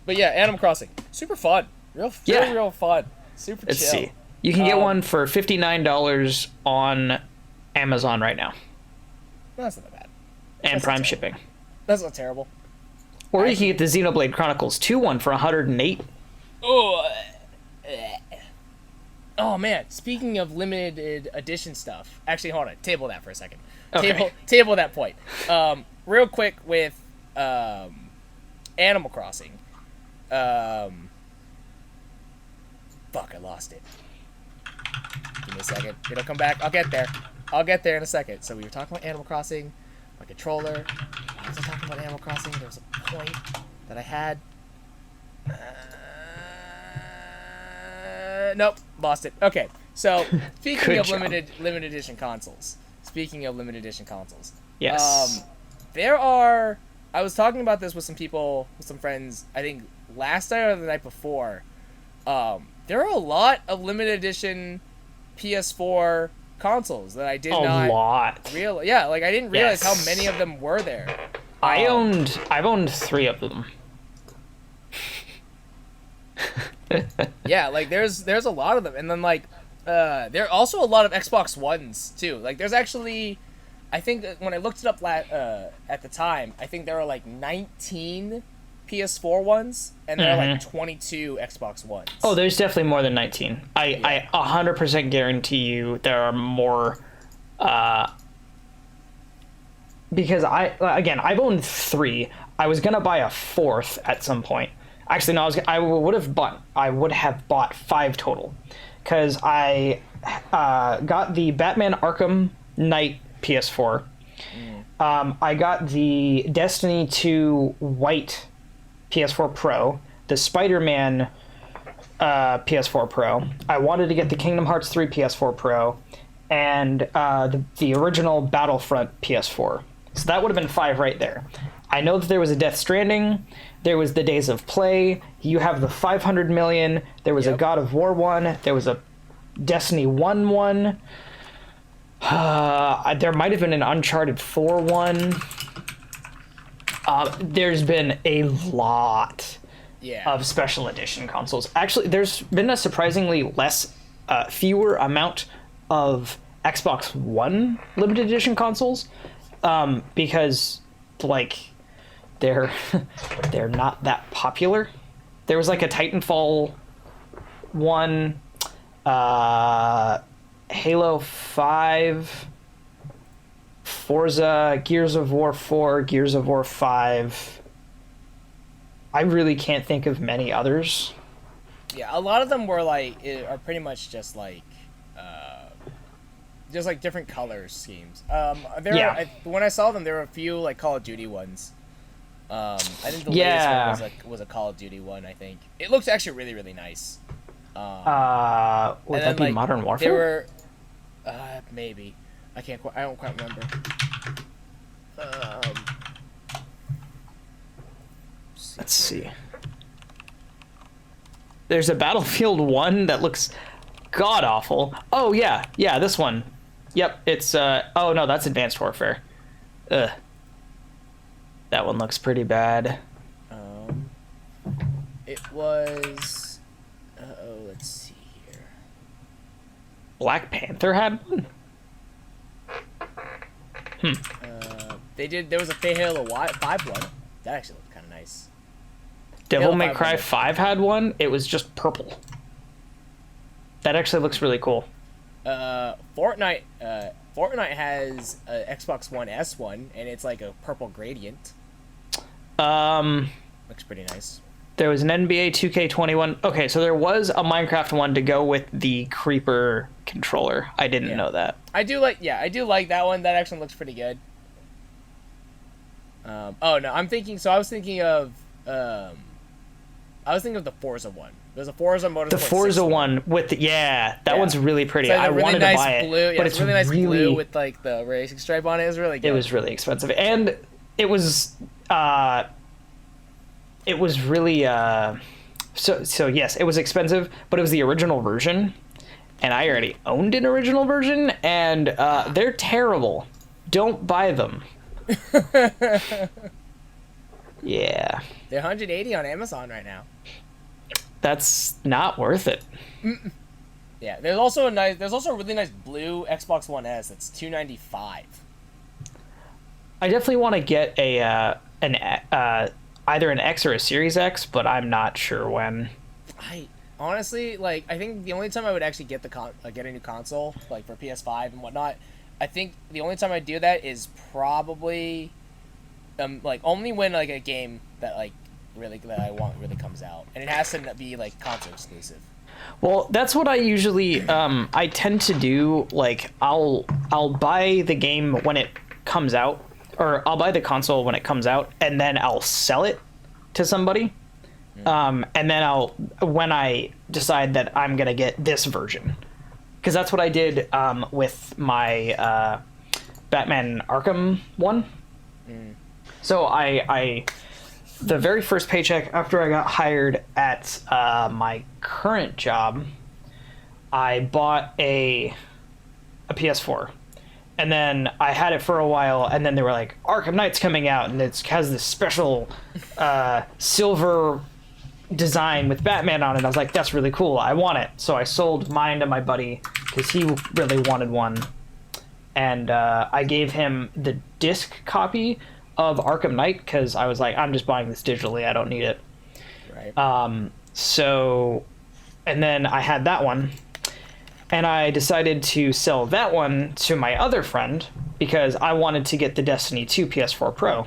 But yeah, Animal Crossing. Super fun. Real fun. Super chill. Let's see. You can get one for $59 on Amazon right now. That's not bad. And Prime shipping. That's not terrible. Or you can get the Xenoblade Chronicles 2 one for $108. Oh man, speaking of limited edition stuff. Actually, hold on. Table that for a second. Okay. Table that point. Real quick with Animal Crossing. Fuck, I lost it. Give me a second. It'll come back. I'll get there in a second. So we were talking about Animal Crossing, my controller. I was talking about Animal Crossing. There was a point that I had. Nope, lost it. Okay, so speaking of limited edition consoles. Yes. There are. I was talking about this with some people, with some friends. I think last night or the night before. There are a lot of limited edition PS4 consoles that I did not realize. Yeah, like I didn't realize how many of them were there. I've owned 3 of them. Yeah, like there's a lot of them, and then like there are also a lot of Xbox Ones too. Like there's actually, I think when I looked it up at the time, I think there were like 19 PS4 ones, and there are like 22 Xbox Ones. Oh, there's definitely more than 19. I 100% guarantee you there are more. Because I've owned 3. I was gonna buy a 4th at some point. Actually, no, I would have bought 5 total, because I got the Batman Arkham Knight PS4. I got the Destiny 2 White PS4 Pro, the Spider-Man PS4 Pro. I wanted to get the Kingdom Hearts 3 PS4 Pro, and the original Battlefront PS4. So that would have been 5 right there. I know that there was a Death Stranding, there was the Days of Play, you have the 500 million, there was a God of War one, there was a Destiny 1 one, there might have been an Uncharted 4 one. There's been a lot of special edition consoles. Actually, there's been a surprisingly fewer amount of Xbox One limited edition consoles, because like they're not that popular. There was like a Titanfall one, Halo 5, Forza, Gears of War 4, Gears of War 5. I really can't think of many others. Yeah, a lot of them were are pretty much just like different color schemes. When I saw them, there were a few like Call of Duty ones. I think the latest one was a Call of Duty one. I think it looks actually really, really nice. Would that be Modern Warfare? There were maybe. I don't quite remember. Let's see. There's a Battlefield 1 that looks god awful. Oh yeah, this one. Yep, it's oh no, that's Advanced Warfare. Ugh. That one looks pretty bad. It was let's see here. Black Panther had one? There was a Halo 5 one. That actually looked kind of nice. Devil May Cry 5 had one. It was just purple. That actually looks really cool. Fortnite has a Xbox One S one, and it's like a purple gradient. Looks pretty nice. There was an NBA 2K21. Okay, so there was a Minecraft one to go with the Creeper controller. I didn't know that. I do like that one. That actually looks pretty good. I was thinking of I was thinking of the Forza one. There's a Forza Motorsport. The Forza one with that one's really pretty. Like I really wanted nice to buy it, blue, but it's really nice really blue with like the racing stripe on it. It was really good. It was really expensive, and it was really so yes, it was expensive, but it was the original version, and I already owned an original version, and they're terrible. Don't buy them. Yeah. They're 180 on Amazon right now. That's not worth it. Yeah, there's also a really nice blue Xbox One S that's $295. I definitely want to get either an X or a Series X, but I'm not sure when. I honestly, like, I think the only time I would actually get get a new console, like for PS5 and whatnot, I think the only time I do that is probably like only when like a game that I want really comes out, and it has to be like console exclusive. Well, that's what I usually I tend to do. Like I'll buy the game when it comes out, or I'll buy the console when it comes out, and then I'll sell it to somebody. And then when I decide that I'm gonna get this version, because that's what I did with my Batman Arkham one. So I the very first paycheck after I got hired at my current job, I bought a PS4, and then I had it for a while, and then they were like, Arkham Knight's coming out, and it has this special silver design with Batman on it. I was like, that's really cool, I want it. So I sold mine to my buddy because he really wanted one, and I gave him the disc copy of Arkham Knight because I was like, I'm just buying this digitally, I don't need it. Right. So, and then I had that one, and I decided to sell that one to my other friend because I wanted to get the Destiny 2 PS4 Pro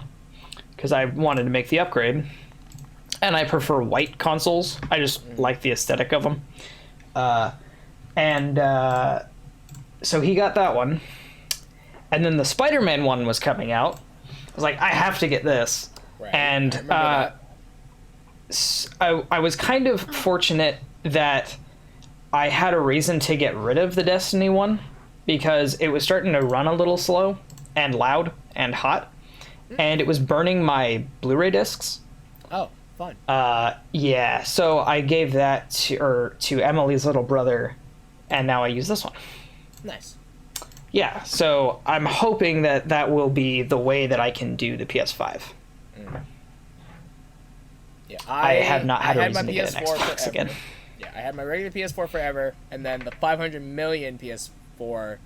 because I wanted to make the upgrade, and I prefer white consoles. I just like the aesthetic of them. So he got that one, and then the Spider-Man one was coming out. I was like, I have to get this. Right. And I was kind of fortunate that I had a reason to get rid of the Destiny one because it was starting to run a little slow and loud and hot, and it was burning my Blu-ray discs. Oh, fun. Yeah, so I gave that to Emily's little brother, and now I use this one. Nice. Yeah, so I'm hoping that will be the way that I can do the PS5. Yeah, I have not had a reason to get an Xbox again. Yeah, I had my regular PS4 forever, and then the 500 million PS4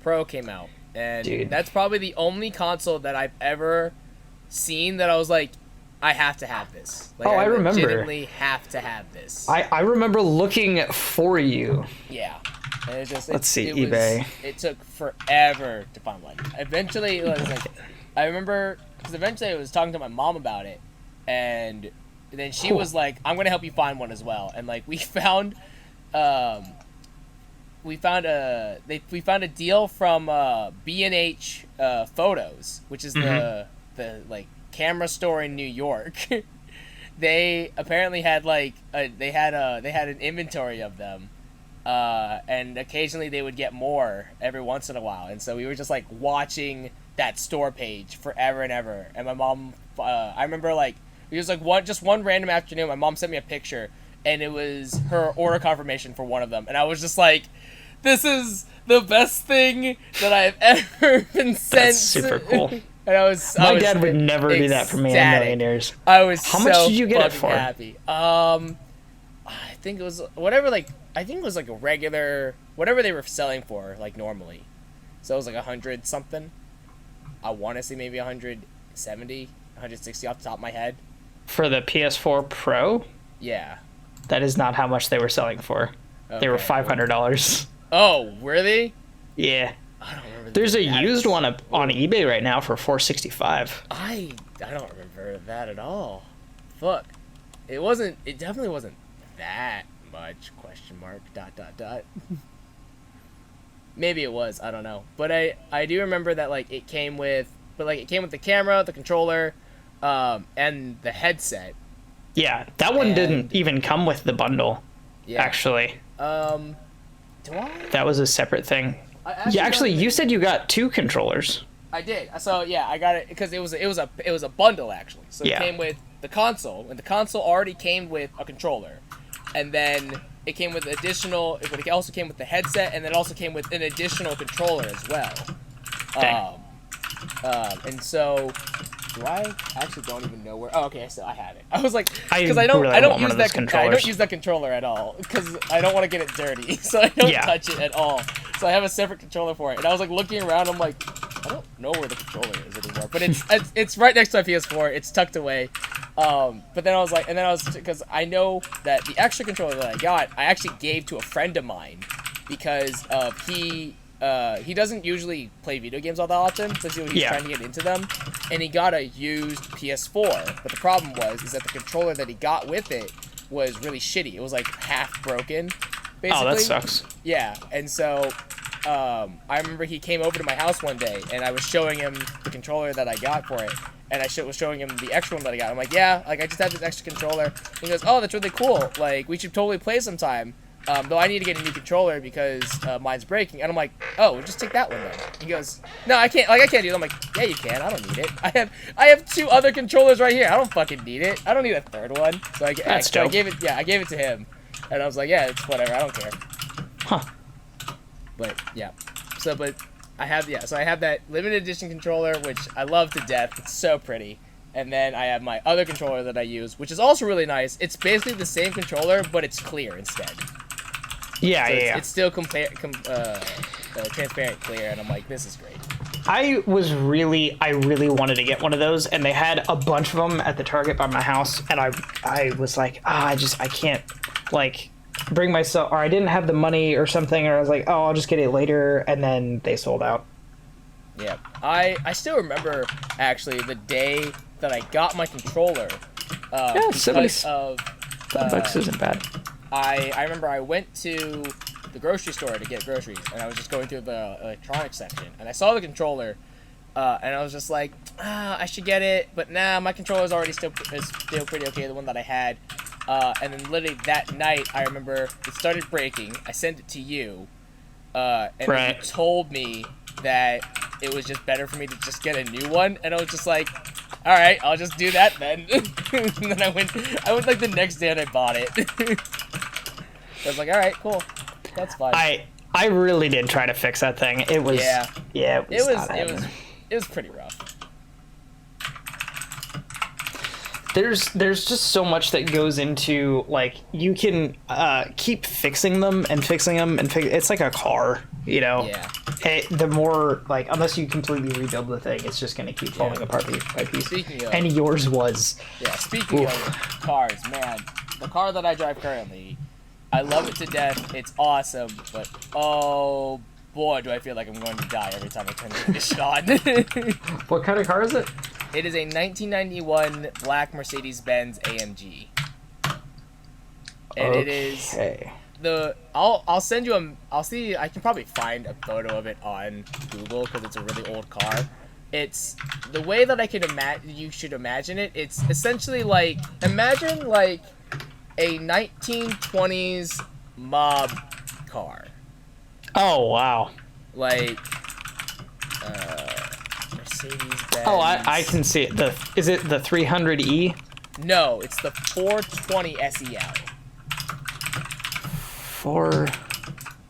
Pro came out. And Dude. That's probably the only console that I've ever seen that I was like, I have to have this. Like, I remember. I legitimately have to have this. I remember looking for you. Yeah. And Let's see, eBay. It took forever to find one. Eventually, it was like, I remember, because eventually I was talking to my mom about it, and then she was like, I'm going to help you find one as well. And like, we found a deal from B&H Photos, which is the like camera store in New York. They apparently had like they had an inventory of them, and occasionally they would get more every once in a while. And so we were just like watching that store page forever and ever. And my mom, I remember like it was like one random afternoon, my mom sent me a picture, and it was her order confirmation for one of them, and I was just like, this is the best thing that I've ever been sent. That's super cool. And My dad would never do that for me in a million years. I was How much did you get it for? Happy. I think it was whatever, like, I think it was like a regular, whatever they were selling for, like, normally. So it was like 100 something. I want to say maybe 170, 160 off the top of my head. For the PS4 Pro? Yeah. That is not how much they were selling for. Okay. They were $500. Oh, were they? Yeah. I don't remember. There's a used one on eBay right now for $465. I don't remember that at all. Fuck. It definitely wasn't that much, question mark, ... Maybe it was, I don't know. But I do remember that like it came with the camera, the controller, and the headset. Yeah, that one didn't even come with the bundle. Yeah. Actually. Do I? That was a separate thing. Actually, you said you got 2 controllers. I did. So yeah, I got it because it was a bundle actually. So it came with the console, and the console already came with a controller, and then it came with additional. It also came with the headset, and then also came with an additional controller as well. And so, do I actually don't even know where? Oh, okay, so I have it. I was like, because I don't use that controller at all because I don't want to get it dirty, so I don't touch it at all. So I have a separate controller for it, and I was like looking around. I'm like, I don't know where the controller is anymore, but it's right next to my PS4. It's tucked away. But then I was like, because I know that the extra controller that I got, I actually gave to a friend of mine because he doesn't usually play video games all that often, so he's trying to get into them, and he got a used PS4. But the problem is that the controller that he got with it was really shitty. It was like half broken, basically. Oh, that sucks. Yeah, and so I remember he came over to my house one day, and I was showing him the controller that I got for it, and I was showing him the extra one that I got. I'm like, yeah, like I just have this extra controller. And he goes, oh, that's really cool. Like, we should totally play sometime. Though I need to get a new controller because mine's breaking. And I'm like, oh, just take that one then. He goes, no, I can't. Like, I can't do it. I'm like, yeah, you can. I don't need it. I have 2 other controllers right here. I don't fucking need it. I don't need a third one. So I gave it. Yeah, I gave it to him, and I was like, yeah, it's whatever. I don't care. Huh. But yeah, but I have that limited edition controller, which I love to death. It's so pretty. And then I have my other controller that I use, which is also really nice. It's basically the same controller, but it's clear instead. Yeah, so it's still transparent clear, and I'm like, this is great. I really wanted to get one of those, and they had a bunch of them at the Target by my house, and I was like, I can't, like, bring myself, or I didn't have the money or something, or I was like, oh, I'll just get it later, and then they sold out. Yeah, I still remember, actually, the day that I got my controller. $70 isn't bad. I remember I went to the grocery store to get groceries, and I was just going through the electronics section, and I saw the controller, and I was just like, I should get it, but nah, my controller is already still pretty okay, the one that I had. And then literally that night, I remember it started breaking. I sent it to you, and then you told me that it was just better for me to just get a new one, and I was just like, all right, I'll just do that then. And then I went like the next day and I bought it. I was like, all right, cool, that's fine. I really did try to fix that thing. It was it was pretty rough. There's just so much that goes into, like, you can keep fixing them. It's like a car, you know? Yeah. The more, like, unless you completely rebuild the thing, it's just going to keep falling apart piece by piece. And yours was. Yeah, speaking of cars, man, the car that I drive currently, I love it to death. It's awesome, but oh boy, do I feel like I'm going to die every time I turn the ignition on. What kind of car is it? It is a 1991 black Mercedes-Benz AMG. And it is I'll send you I'll see, I can probably find a photo of it on Google because it's a really old car. It's the way that I can you should imagine it. It's essentially like, imagine like a 1920s mob car. Oh, wow. Like, Mercedes-Benz. Oh, I can see it. Is it the 300E? No, it's the 420 SEL.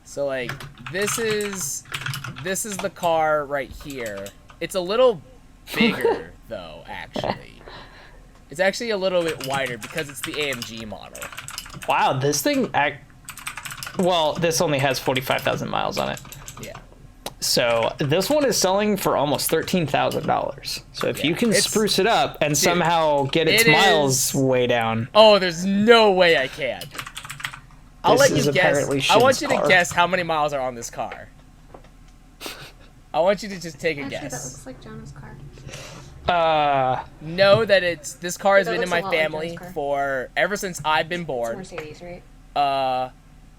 So, like, this is the car right here. It's a little bigger, though, actually. It's actually a little bit wider because it's the AMG model. Wow, this thing... Well, this only has 45,000 miles on it. Yeah. So this one is selling for almost $13,000. So if you can spruce it up and somehow get its miles way down. Oh, there's no way I can. I'll let you guess. I want you to guess how many miles are on this car. I want you to just take a guess. That looks like Jonah's car. Know that this car has been in my family for ever since I've been born. It's Mercedes, right?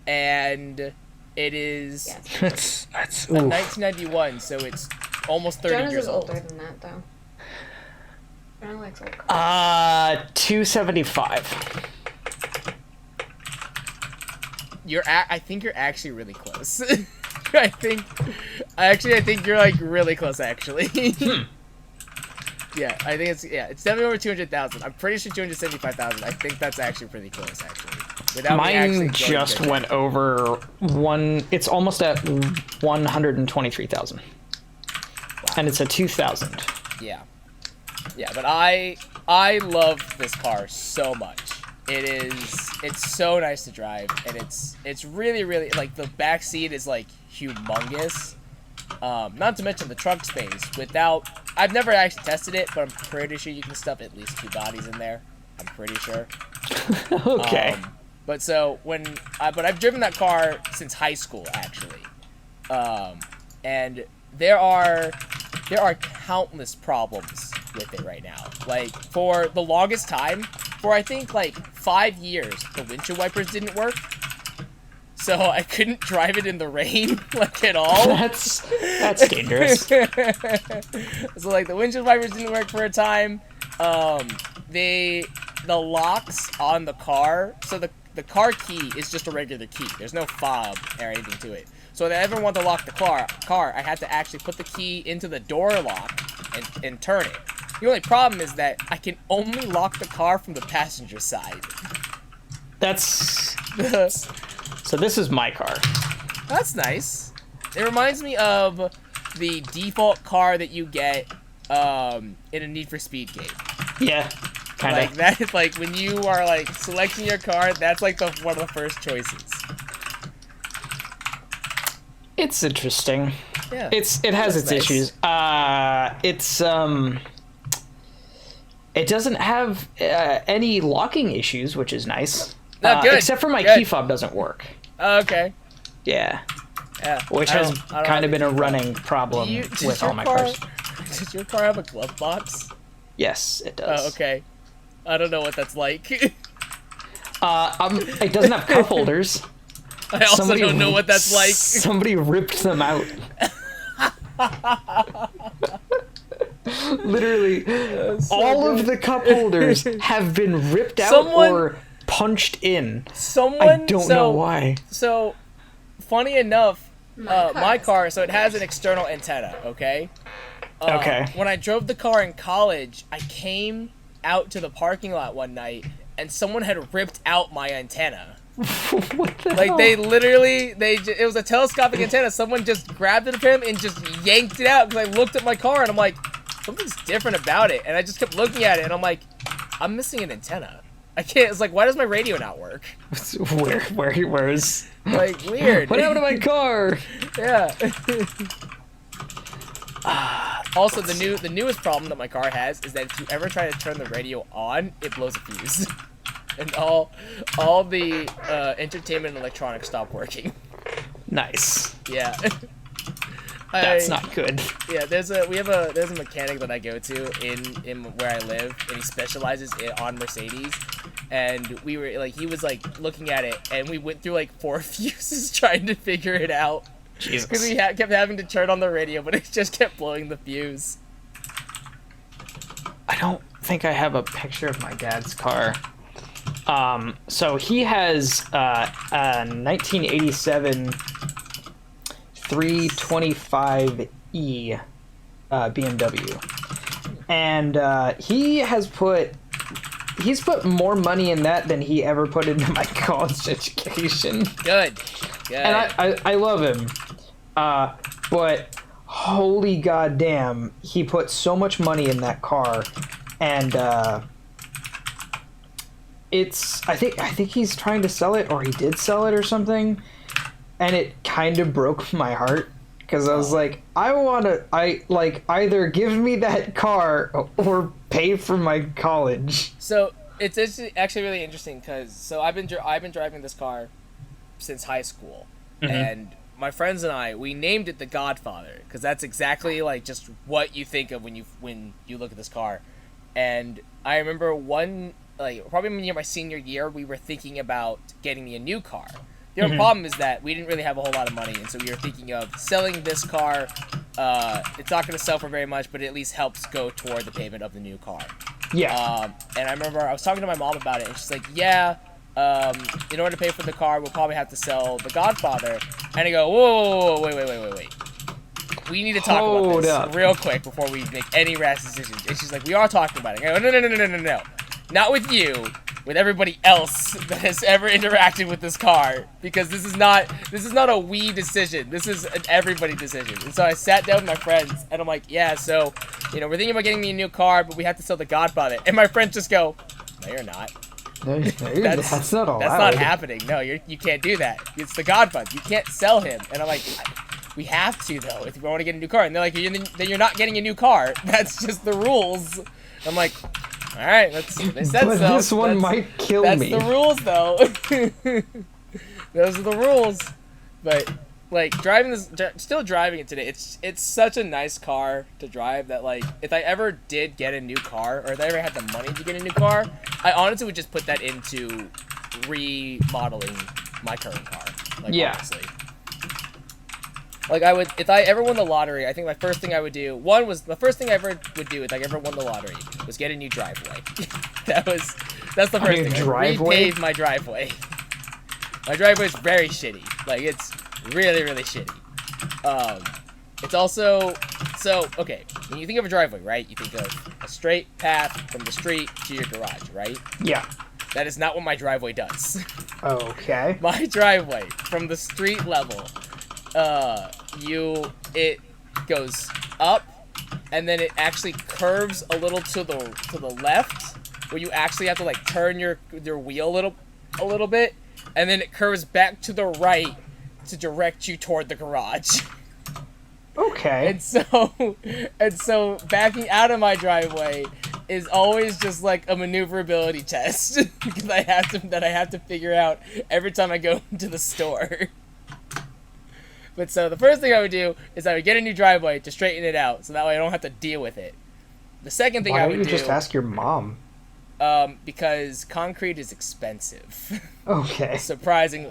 And it is that's 1991, so it's almost 30 Jonas years is old. older than that, though. Brandon likes old cars. 275. I think you're actually really close. I think you're like really close actually. Yeah, I think it's definitely over 200,000. I'm pretty sure 275,000. I think that's actually pretty close actually. Mine just went over it's almost at 123,000. Wow. And it's a 2000. Yeah. Yeah, but I love this car so much. It's so nice to drive, and it's really, really, like, the back seat is like humongous. Not to mention the trunk space. I've never actually tested it, but I'm pretty sure you can stuff at least 2 bodies in there. I'm pretty sure. Okay. But I've driven that car since high school actually, and there are countless problems with it right now. Like, for the longest time, for I think like 5 years, the windshield wipers didn't work. So I couldn't drive it in the rain, like, at all. That's dangerous. So, like, the windshield wipers didn't work for a time. The locks on the car, so the car key is just a regular key. There's no fob or anything to it. So if I ever want to lock the car, I had to actually put the key into the door lock and turn it. The only problem is that I can only lock the car from the passenger side. So this is my car. That's nice. It reminds me of the default car that you get in a Need for Speed game. Yeah, kind of. Like, that is like when you are like selecting your car, that's like one of the first choices. It's interesting. Yeah. It has its nice. issues. It doesn't have any locking issues, which is nice. Good. Except for my key fob doesn't work. Okay. Yeah. Yeah. Which has kind of been a running problem with all my cars. Does your car have a glove box? Yes, it does. Oh, okay. I don't know what that's like. It doesn't have cup holders. I also don't know what that's like. Somebody ripped them out. Literally, all of the cup holders have been ripped out or punched in. I don't know why. So, funny enough, my car, so it has an external antenna, okay? Okay. When I drove the car in college, I came out to the parking lot one night, and someone had ripped out my antenna. What the Like, hell? they literally, it was a telescopic antenna. Someone just grabbed it of him and just yanked it out, because I looked at my car, and I'm like, something's different about it. And I just kept looking at it, and I'm like, I'm missing an antenna. I can't, it's like, why does my radio not work? Where's... Like, weird. What happened to my car? Yeah. Also, the newest problem that my car has is that if you ever try to turn the radio on, it blows a fuse. And all the entertainment and electronics stop working. Nice. Yeah. That's not good. Yeah, there's a mechanic that I go to in where I live, and he specializes on Mercedes. And we were like, he was like looking at it, and we went through like 4 fuses trying to figure it out. Jesus. Because we kept having to turn on the radio, but it just kept blowing the fuse. I don't think I have a picture of my dad's car. So he has a 1987 325e BMW, and he's put more money in that than he ever put into my college education. Good. And I love him, but holy goddamn, he put so much money in that car, and I think he's trying to sell it, or he did sell it or something, and it kind of broke my heart, because I was like, either give me that car or pay for my college. So it's actually really interesting, because I've been driving this car since high school, and my friends and I, we named it the Godfather, because that's exactly like just what you think of when you look at this car. And I remember probably near my senior year, we were thinking about getting me a new car. The only problem is that we didn't really have a whole lot of money, and so we were thinking of selling this car. It's not going to sell for very much, but it at least helps go toward the payment of the new car. Yeah. And I remember I was talking to my mom about it, and she's like, yeah, in order to pay for the car, we'll probably have to sell The Godfather. And I go, whoa, wait. We need to talk about this real quick before we make any rash decisions. And she's like, we are talking about it. I go, no. Not with you, with everybody else that has ever interacted with this car. Because this is not a we decision. This is an everybody decision. And so I sat down with my friends, and I'm like, yeah, so, we're thinking about getting me a new car, but we have to sell The Godfather. And my friends just go, no, you're not. That's not allowed. That's not happening. No, you can't do that. It's The Godfather. You can't sell him. And I'm like, we have to, though, if we want to get a new car. And they're like, then you're not getting a new car. That's just the rules. I'm like, all right, they said but so. This one might kill me. That's the rules, though. Those are the rules. But, like, still driving it today, it's such a nice car to drive that, like, if I ever did get a new car, or if I ever had the money to get a new car, I honestly would just put that into remodeling my current car. Like, honestly. Like, if I ever won the lottery, I think the first thing I ever would do, if I ever won the lottery, was get a new driveway. That's the first thing. Driveway? Repave my driveway. My driveway is very shitty. Like, it's really, really shitty. It's also, okay, when you think of a driveway, right, you think of a straight path from the street to your garage, right? Yeah. That is not what my driveway does. Okay. My driveway, from the street level, it goes up, and then it actually curves a little to the left, where you actually have to, like, turn your wheel a little bit, and then it curves back to the right to direct you toward the garage. Okay. And so backing out of my driveway is always just like a maneuverability test because I have to figure out every time I go to the store. But so the first thing I would do is I would get a new driveway to straighten it out, so that way I don't have to deal with it. The second thing I would do... Why don't you just ask your mom? Because concrete is expensive. Okay. Surprisingly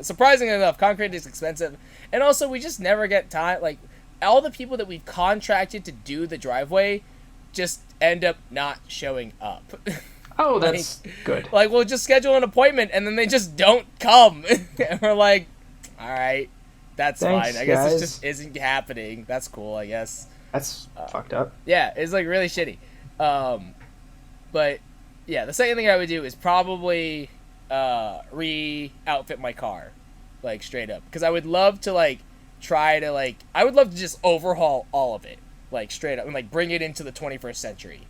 enough, concrete is expensive. And also, we just never get time. Like, all the people that we've contracted to do the driveway just end up not showing up. Oh, that's good. Like, we'll just schedule an appointment, and then they just don't come. And we're like, all right, that's fine. I guess it just isn't happening. That's cool, I guess. That's fucked up. Yeah, it's, like, really shitty. But... yeah, the second thing I would do is probably re-outfit my car, like, straight up. Because I would love to, like, I would love to just overhaul all of it, like, straight up, and, like, bring it into the 21st century.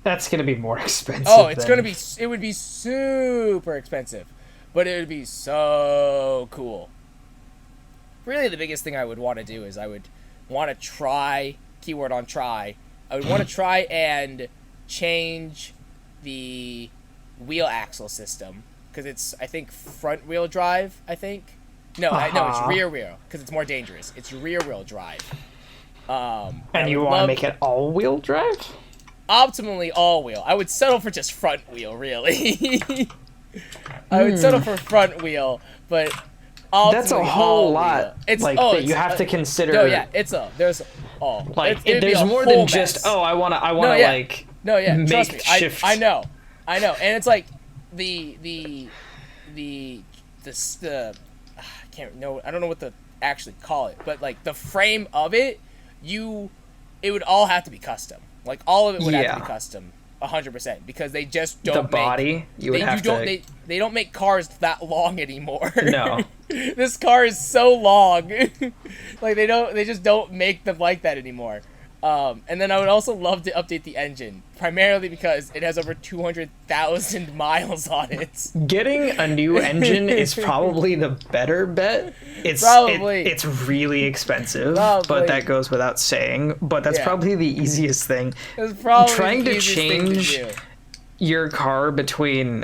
That's going to be more expensive. Oh, it would be super expensive, but it would be so cool. Really, the biggest thing I would want to do is I would want to try, keyword on try, I would want to try and change the wheel axle system, because it's, I think, front wheel drive, I think. No, it's rear wheel, because it's more dangerous. It's rear wheel drive. And you want to make it all wheel drive? Optimally all wheel. I would settle for just front wheel, really. I would settle for front wheel, but that's a whole lot. It's that you have to consider. No, yeah, there's there's more than just I want to trust me, shift. I know, and it's like the I don't know what to actually call it, but like the frame of it, it would all have to be custom. Like, all of it would have to be custom, 100%, because they just don't the body. They don't make cars that long anymore. No, this car is so long. Like, they just don't make them like that anymore. And then I would also love to update the engine, primarily because it has over 200,000 miles on it. Getting a new engine is probably the better bet. It's really expensive, but that goes without saying. But that's probably the easiest thing. It's probably trying to change your car between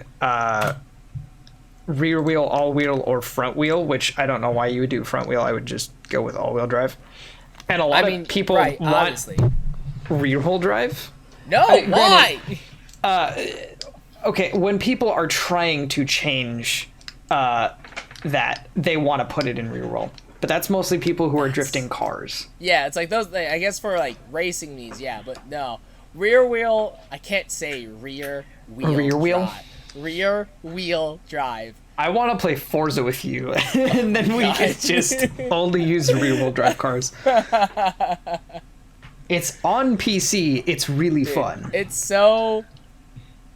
rear wheel, all wheel, or front wheel, which I don't know why you would do front wheel. I would just go with all wheel drive. And a lot of people want rear-wheel drive. No, why? Okay, when people are trying to change that, they want to put it in rear-wheel. But that's mostly people who are drifting cars. Yeah, it's like those, I guess for, like, racing these, yeah, but no. rear wheel. I can't say rear wheel. Rear wheel. Drive. Rear wheel drive. I want to play Forza with you, and then we can just only use rear-wheel drive cars. It's on PC. It's really fun. It's so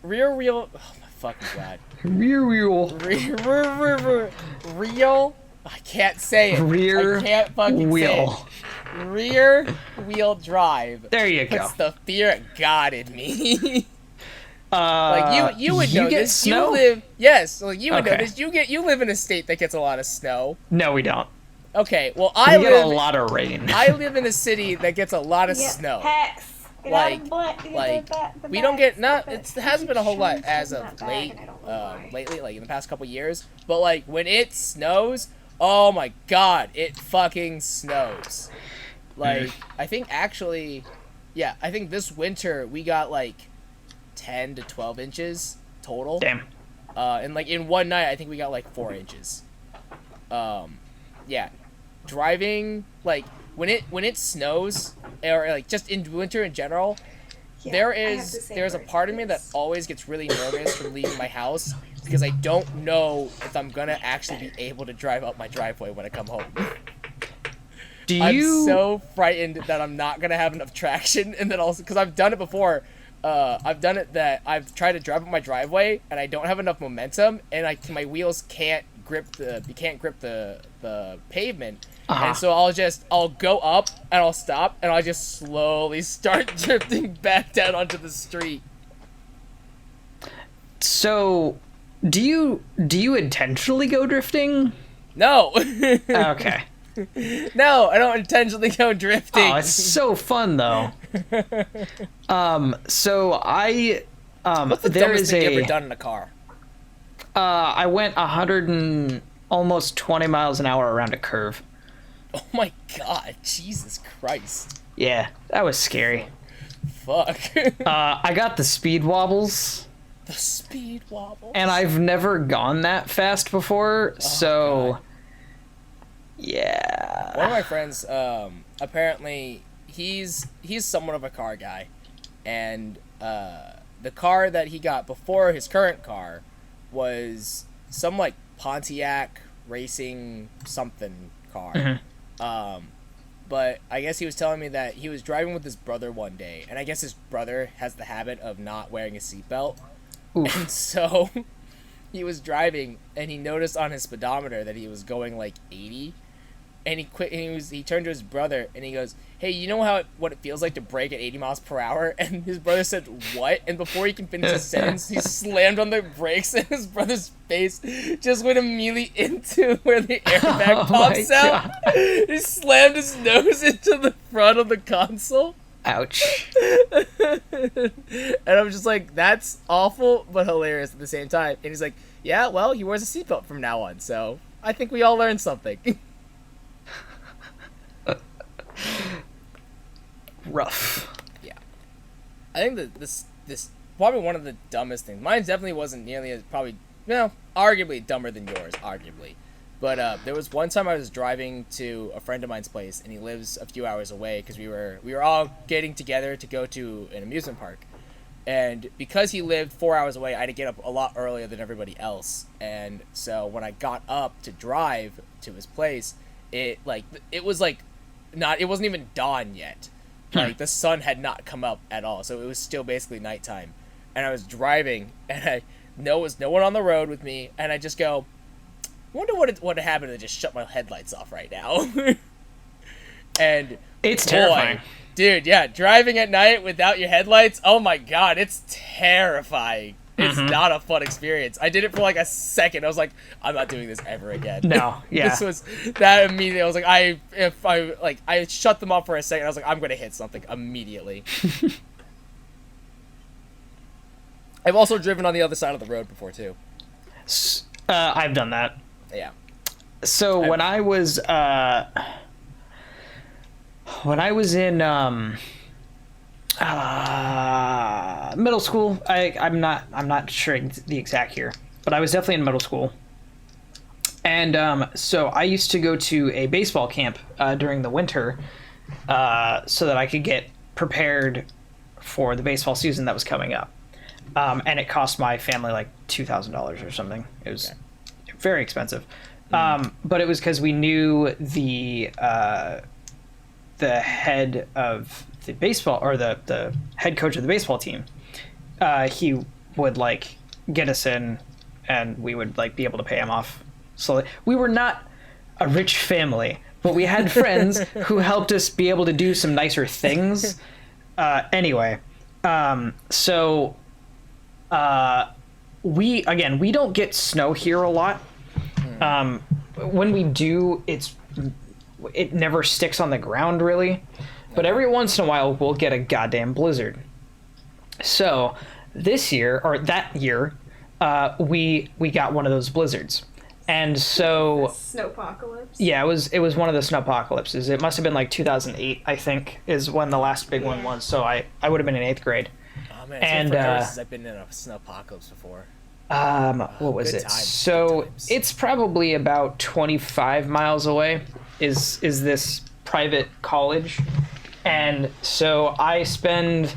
rear wheel. Oh my fucking god. Rear wheel. Real. I can't say it. I can't fucking wheel. say it. Rear wheel drive. There you go. Puts the fear of God in me. Like you would know get this. Snow? You live like you would know Okay. this. You live in a state that gets a lot of snow. No, we don't. Okay, well We get a lot of rain. I live in a city that gets a lot of snow. Hex. Like we don't get it hasn't been a whole lot as of lately, like in the past couple years. But like when it snows, oh my god, it fucking snows. Like I think this winter we got like 10 to 12 inches total. Damn. And like in one night I think we got like 4 inches. Yeah. Driving like when it snows or like just in winter in general, there's a part of me that always gets really nervous from leaving my house because I don't know if I'm gonna actually be able to drive up my driveway when I come home. I'm so frightened that I'm not gonna have enough traction, and then also because I've done it before. I've done it that I've tried to drive up my driveway and I don't have enough momentum and my wheels can't grip the pavement. And so I'll go up and I'll stop and I'll just slowly start drifting back down onto the street. So, do you intentionally go drifting? No. Okay. No, I don't intentionally go drifting. Oh, it's so fun though. So I What's the dumbest thing you ever done in a car? I went 100 and almost 20 miles an hour around a curve. Oh my god, Jesus Christ. Yeah, that was scary. Fuck. I got the speed wobbles. The speed wobbles. And I've never gone that fast before, so God. Yeah. One of my friends, apparently he's somewhat of a car guy, and the car that he got before his current car was some like Pontiac racing something car. Mm-hmm. But I guess he was telling me that he was driving with his brother one day, and I guess his brother has the habit of not wearing a seatbelt. And so he was driving, and he noticed on his speedometer that he was going like 80. And he quit. And he turned to his brother and he goes, "Hey, you know what it feels like to brake at 80 miles per hour?" And his brother said, "What?" And before he can finish his sentence, he slammed on the brakes, and his brother's face just went immediately into where the airbag pops out. He slammed his nose into the front of the console. Ouch. And I'm just like, that's awful but hilarious at the same time. And he's like, "Yeah, well, he wears a seatbelt from now on, so I think we all learned something." Rough. Yeah, I think that this probably one of the dumbest things. Mine definitely wasn't nearly as arguably dumber than yours, arguably. But there was one time I was driving to a friend of mine's place, and he lives a few hours away because we were all getting together to go to an amusement park. And because he lived 4 hours away, I had to get up a lot earlier than everybody else. And so when I got up to drive to his place, it wasn't even dawn yet. Like the sun had not come up at all, so it was still basically nighttime. And I was driving, and there was no one on the road with me, and I just go, "Wonder what happened to just shut my headlights off right now." And it's terrifying. Dude, yeah, driving at night without your headlights, oh my god, it's terrifying. It's not a fun experience. I did it for like a second. I was like, I'm not doing this ever again. No, yeah. This was that immediately. I was like, I shut them off for a second. I was like, I'm gonna hit something immediately. I've also driven on the other side of the road before too. I've done that. Yeah. So when I was in middle school, I'm not sure the exact year, but I was definitely in middle school. And so I used to go to a baseball camp during the winter so that I could get prepared for the baseball season that was coming up. And it cost my family like $2,000 or something. It was very expensive. But it was because we knew the head of the baseball, or the head coach of the baseball team. He would like get us in, and we would like be able to pay him off. So we were not a rich family, but we had friends who helped us be able to do some nicer things. Anyway, so we don't get snow here a lot. When we do, it never sticks on the ground really, but every once in a while we'll get a goddamn blizzard. So this year, or that year, we got one of those blizzards. And so snowpocalypse. Yeah, it was one of the snowpocalypses. It must have been like 2008, I think, is when the last big one was. So I would have been in 8th grade. Oh man, and I've been in a snowpocalypse before. What was it? Times, so it's probably about 25 miles away. Is this private college? And so I spend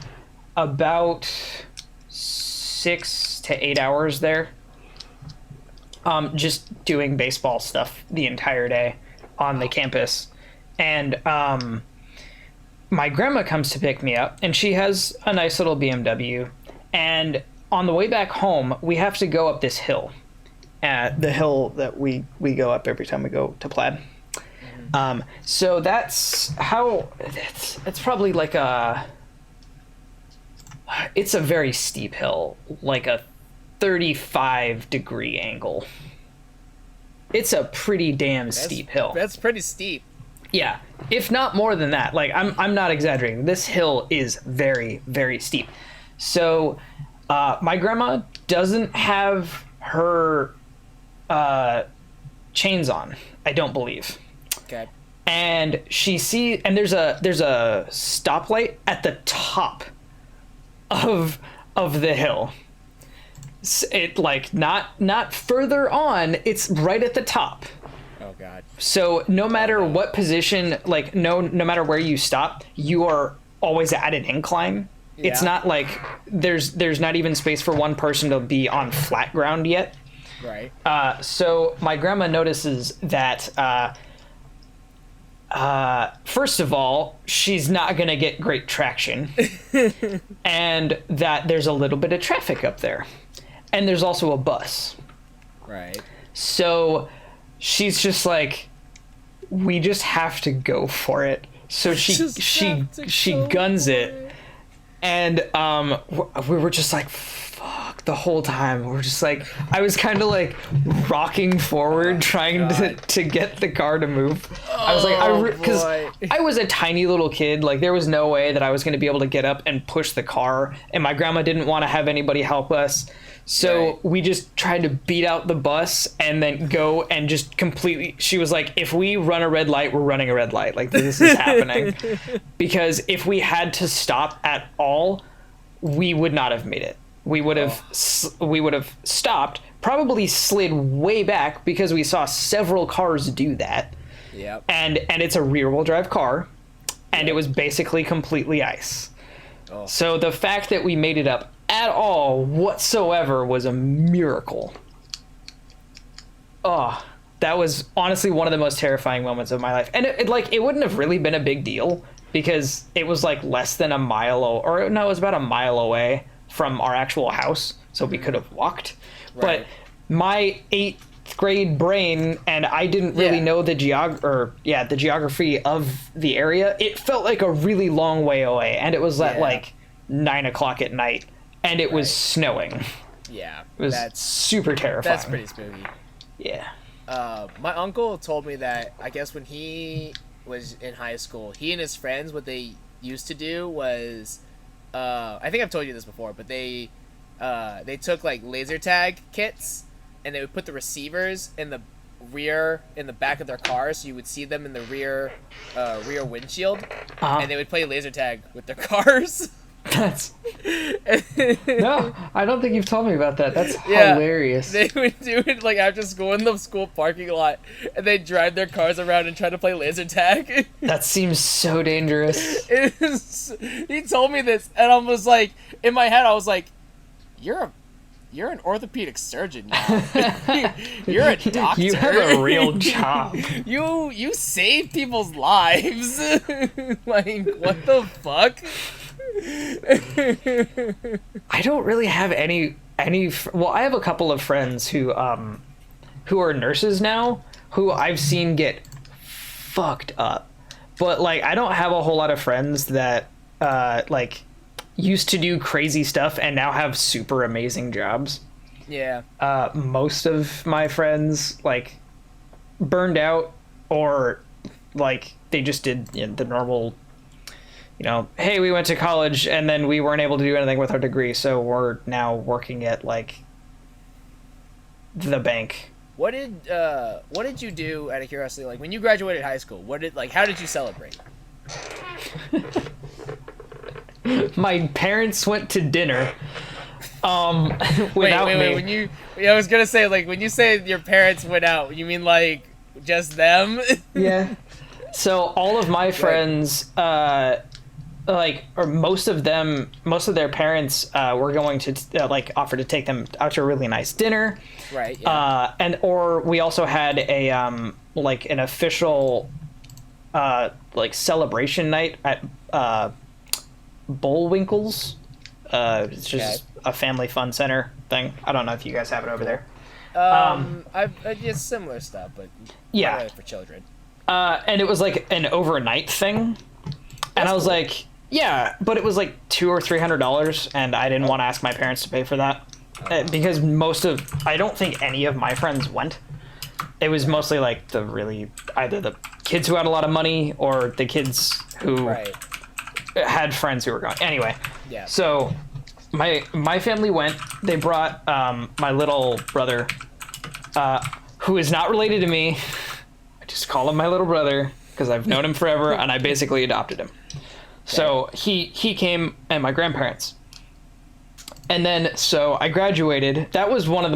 about 6 to 8 hours there. Just doing baseball stuff the entire day on the campus. And my grandma comes to pick me up, and she has a nice little BMW. And on the way back home, we have to go up this hill. The hill that we go up every time we go to Plaid. So that's probably like it's a very steep hill, like a 35-degree angle. It's a pretty damn steep hill. That's pretty steep. Yeah, if not more than that. Like I'm not exaggerating. This hill is very, very steep. So my grandma doesn't have her chains on, I don't believe. Okay. And there's a stoplight at the top of the hill. It like not further on, it's right at the top. Oh god. So no matter what position, like no matter where you stop, you are always at an incline. Yeah. It's not like there's not even space for one person to be on flat ground yet. Right. So my grandma notices that first of all, she's not gonna get great traction, and that there's a little bit of traffic up there. And there's also a bus. Right. So she's just like, we just have to go for it. So she guns it. And we were just like, fuck, the whole time. We're just like, I was kind of like rocking forward, trying to get the car to move. I was like, because I was a tiny little kid. Like there was no way that I was going to be able to get up and push the car. And my grandma didn't want to have anybody help us. So we just tried to beat out the bus and then go and just completely, she was like, if we run a red light, we're running a red light. Like this is happening. Because if we had to stop at all, we would not have made it. We would have stopped, probably slid way back because we saw several cars do that. Yep. And it's a rear-wheel drive car, and it was basically completely ice. Oh. So the fact that we made it up at all whatsoever was a miracle. Oh, that was honestly one of the most terrifying moments of my life. And it wouldn't have really been a big deal because it was like less than a mile, it was about a mile away from our actual house, so we could have walked. Right. But my 8th grade brain, and I didn't really know the geography of the area. It felt like a really long way away, and it was at like 9 o'clock at night, and it was snowing. Yeah, it was super terrifying. That's pretty spooky. Yeah. My uncle told me that I guess when he was in high school, he and his friends, what they used to do was, I think I've told you this before, but they took like laser tag kits and they would put the receivers in the back of their cars, so you would see them in the rear windshield, and they would play laser tag with their cars. No, I don't think you've told me about that. That's hilarious. They would do it like after school in the school parking lot, and they'd drive their cars around and try to play laser tag. That seems so dangerous. He told me this, and I was like, in my head, I was like, you're an orthopedic surgeon now. You're a doctor. You have a real job. You save people's lives. Like, what the fuck? I don't really have any. Well, I have a couple of friends who are nurses now, who I've seen get fucked up. But like, I don't have a whole lot of friends that like used to do crazy stuff and now have super amazing jobs. Yeah. Most of my friends like burned out, or like they just did the normal, hey, we went to college and then we weren't able to do anything with our degree, so we're now working at like the bank. What did you do, out of curiosity, like when you graduated high school? How did you celebrate? My parents went to dinner. Without me. I was gonna say, like, when you say your parents went out, you mean like just them? Yeah. So all of my friends, or most of their parents were going to offer to take them out to a really nice dinner. Right. Yeah. Or we also had a an official celebration night at Bullwinkle's. It's just a family fun center thing. I don't know if you guys have it over there. It's similar stuff, but yeah, for children. And it was like an overnight thing, and I was like, yeah, but it was like $200 or $300, and I didn't want to ask my parents to pay for that because I don't think any of my friends went. It was mostly like either the kids who had a lot of money or the kids who had friends who were going. Anyway, yeah. So my family went. They brought my little brother, who is not related to me. I just call him my little brother because I've known him forever, and I basically adopted him. So he came, and my grandparents. And then, so I graduated. That was one of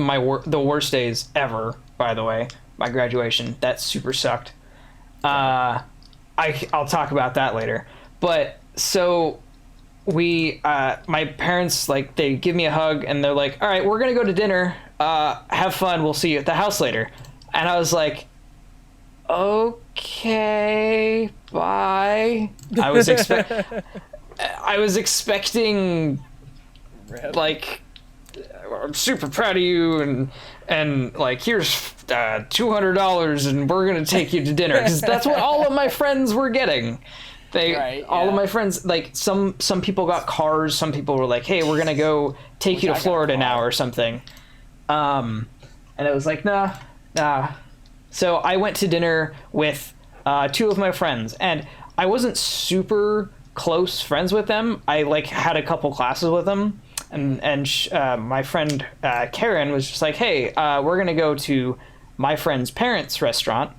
the worst days ever, by the way, my graduation. That super sucked. I'll talk about that later. But, so my parents, they give me a hug, and they're like, all right, we're going to go to dinner. Have fun. We'll see you at the house later. And I was like, okay, bye. I was expecting, I'm super proud of you, and here's $200, and we're gonna take you to dinner, because that's what all of my friends were getting. All of my friends, some people got cars, some people were like, hey, we're gonna go take you to Florida now or something. And it was like, nah. So I went to dinner with two of my friends, and I wasn't super close friends with them. I had a couple classes with them, and my friend Karen was just like, hey, we're gonna go to my friend's parents' restaurant.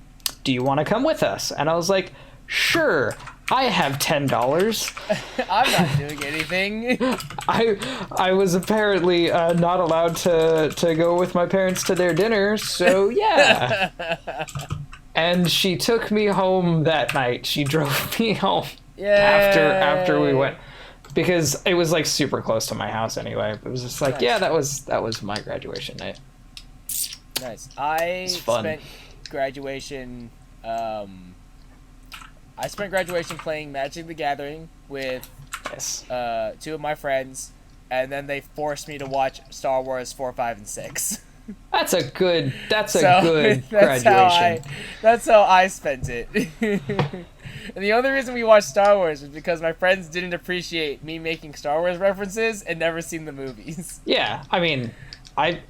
Do you want to come with us? And I was like, sure. I have $10. I'm not doing anything. I was apparently not allowed to go with my parents to their dinner, so yeah. And she took me home that night. She drove me home after we went, because it was super close to my house anyway. It was just nice. Yeah, that was my graduation night. Nice. I spent graduation. I spent graduation playing Magic the Gathering with two of my friends, and then they forced me to watch Star Wars 4, 5, and 6. That's a good graduation. That's how I spent it. And the only reason we watched Star Wars was because my friends didn't appreciate me making Star Wars references and never seen the movies. Yeah, I mean, I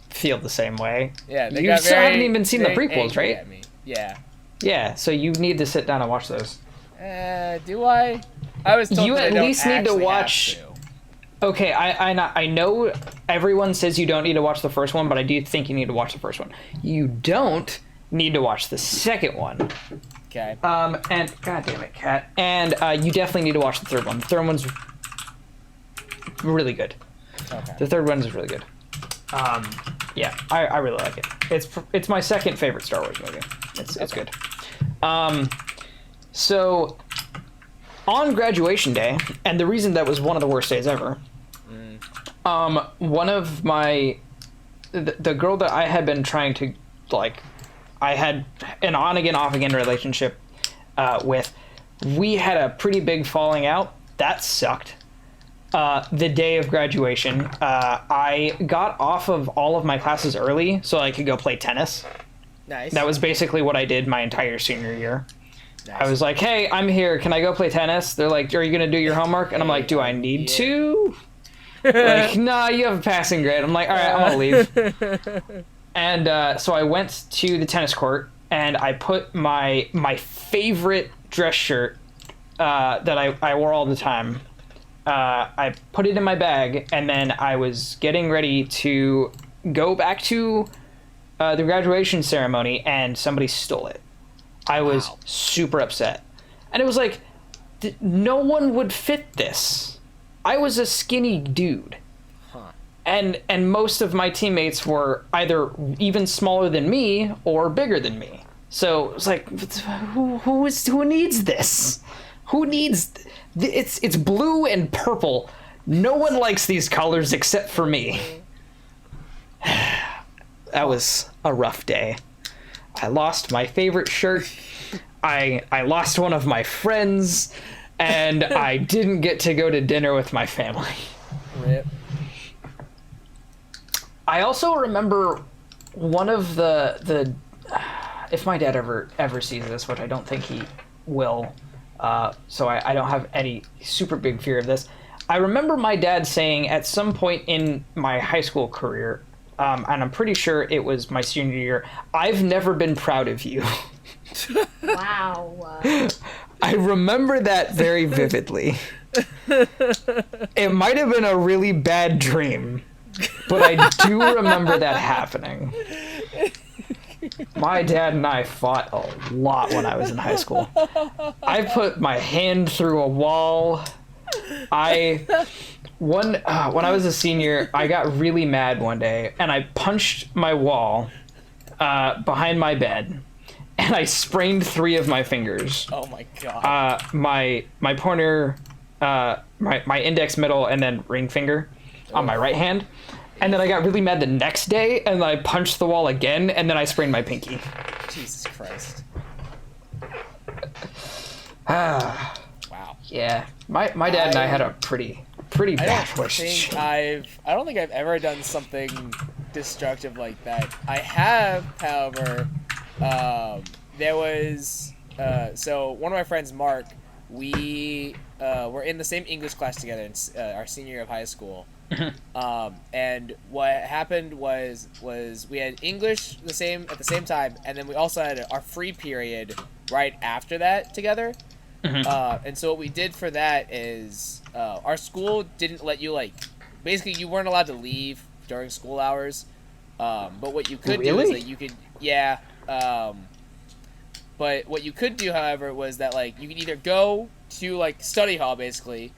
feel the same way. Yeah, you still haven't even seen the prequels, right? At me. Yeah. Yeah, so you need to sit down and watch those. Do I? I was told you that at least need to watch. Okay, I know everyone says you don't need to watch the first one, but I do think you need to watch the first one. You don't need to watch the second one. Okay. And god damn it, Kat. And you definitely need to watch the third one. The third one's really good. Okay. The third one is really good. Yeah, I really like it. It's my second favorite Star Wars movie. It's good. So on graduation day, and the reason that was one of the worst days ever, one of the girl that I had been trying to, like, I had an on again, off again relationship with, we had a pretty big falling out. That sucked. The day of graduation, I got off of all of my classes early so I could go play tennis. Nice. That was basically what I did my entire senior year. Nice. I was like, hey, I'm here. Can I go play tennis? They're like, are you going to do your homework? And I'm like, do I need to? Like, nah, you have a passing grade. I'm like, all right, I'm going to leave. And so I went to the tennis court, and I put my favorite dress shirt that I wore all the time. I put it in my bag, and then I was getting ready to go back to the graduation ceremony, and somebody stole it. I was super upset. And it was like, no one would fit this. I was a skinny dude. Huh. And most of my teammates were either even smaller than me or bigger than me. So it was like, who needs this? Who needs... It's blue and purple. No one likes these colors except for me. That was a rough day. I lost my favorite shirt. I lost one of my friends, and I didn't get to go to dinner with my family. Rip. I also remember one of the if my dad ever sees this, which I don't think he will, so I don't have any super big fear of this. I remember my dad saying at some point in my high school career, and I'm pretty sure it was my senior year, I've never been proud of you. Wow. I remember that very vividly. It might have been a really bad dream, but I do remember that happening. My dad and I fought a lot when I was in high school. I put my hand through a wall. When I was a senior, I got really mad one day, and I punched my wall behind my bed, and I sprained 3 of my fingers. Oh my god. My pointer, my index, middle, and then ring finger on my right hand. And then I got really mad the next day, and I punched the wall again, and then I sprained my pinky. Jesus Christ. Wow. Yeah. My dad and I had a pretty bad relationship. I don't think I've ever done something destructive like that. I have, however, there was so one of my friends, Mark, we were in the same English class together in our senior year of high school. And what happened was we had English at the same time, and then we also had our free period right after that together. And so what we did for that is our school didn't let you, like, basically you weren't allowed to leave during school hours, but what you could do is that you could but what you could do, however, was that, like, you could either go to, like, study hall basically,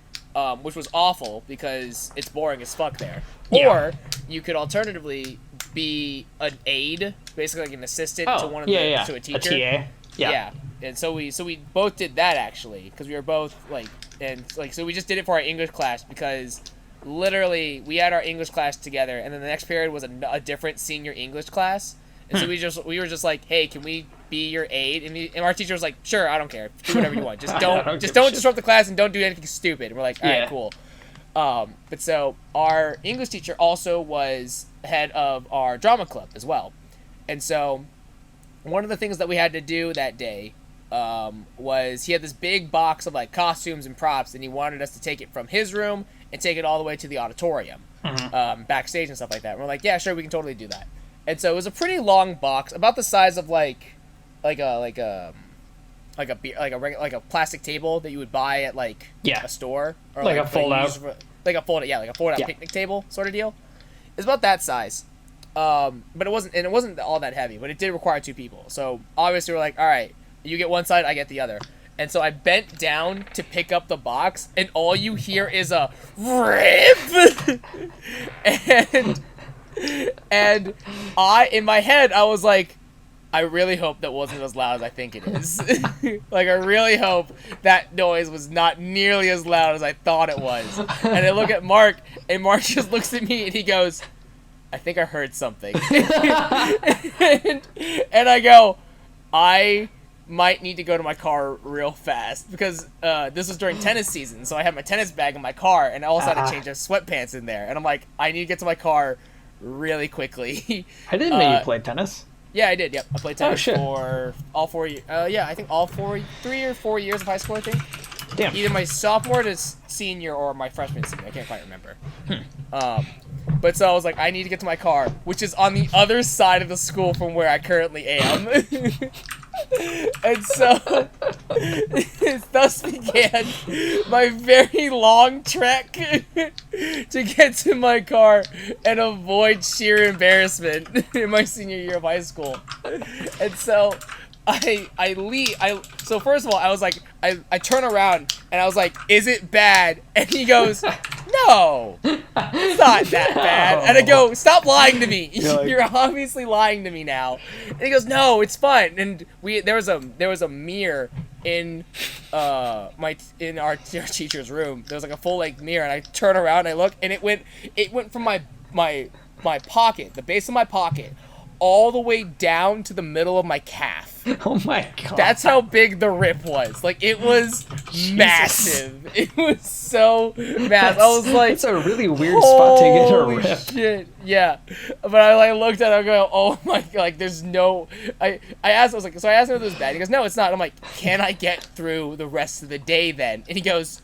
which was awful because it's boring as fuck there. Yeah. Or you could alternatively be an aide, basically like an assistant to one of to a teacher. A TA. Yeah. And so we both did that actually because we were both so we just did it for our English class because literally we had our English class together, and then the next period was a different senior English class. And so we were just like, hey, can we be your aide? And our teacher was like, sure, I don't care. Do whatever you want. Just don't disrupt the class and don't do anything stupid. And we're like, all right, cool. But so our English teacher also was head of our drama club as well. And so one of the things that we had to do that day was he had this big box of, like, costumes and props, and he wanted us to take it from his room and take it all the way to the auditorium, backstage and stuff like that. And we're like, yeah, sure, we can totally do that. And so it was a pretty long box, about the size of like a plastic table that you would buy at a store, or like a fold out, picnic table sort of deal. It's about that size, but it wasn't all that heavy, but it did require 2 people. So obviously we're like, all right, you get one side, I get the other. And so I bent down to pick up the box, and all you hear is a rip. and in my head, I was like, I really hope that wasn't as loud as I think it is. Like, I really hope that noise was not nearly as loud as I thought it was. And I look at Mark, and Mark just looks at me, and he goes, I think I heard something. and I go, I might need to go to my car real fast, because this was during tennis season, so I had my tennis bag in my car, and I also had a change of sweatpants in there, and I'm like, I need to get to my car really quickly. I didn't know you played tennis. Yeah, I did. Yep, I played tennis for all 4 years. Yeah, I think all 3 or 4 years of high school, I think. Damn. Either my sophomore to senior or my freshman season. I can't quite remember. But so I was like, I need to get to my car, which is on the other side of the school from where I currently am. And so, thus began my very long trek to get to my car and avoid sheer embarrassment in my senior year of high school. And so, so first of all, I was like, I turn around and I was like, is it bad? And he goes, no, it's not that bad. And I go, stop lying to me. You're obviously lying to me now. And he goes, no, it's fine. And there was a mirror in our teacher's room. There was like a full length mirror, and I turn around and I look, and it went from my pocket, the base of my pocket, all the way down to the middle of my calf. Oh my god. That's how big the rip was. Like, it was massive. It was so massive. I was like, it's a really weird spot to get a rip. Shit. Yeah. But I looked at it, I go, oh my god, like, there's no, I asked him if it was bad. He goes, no, it's not. I'm like, can I get through the rest of the day then? And he goes,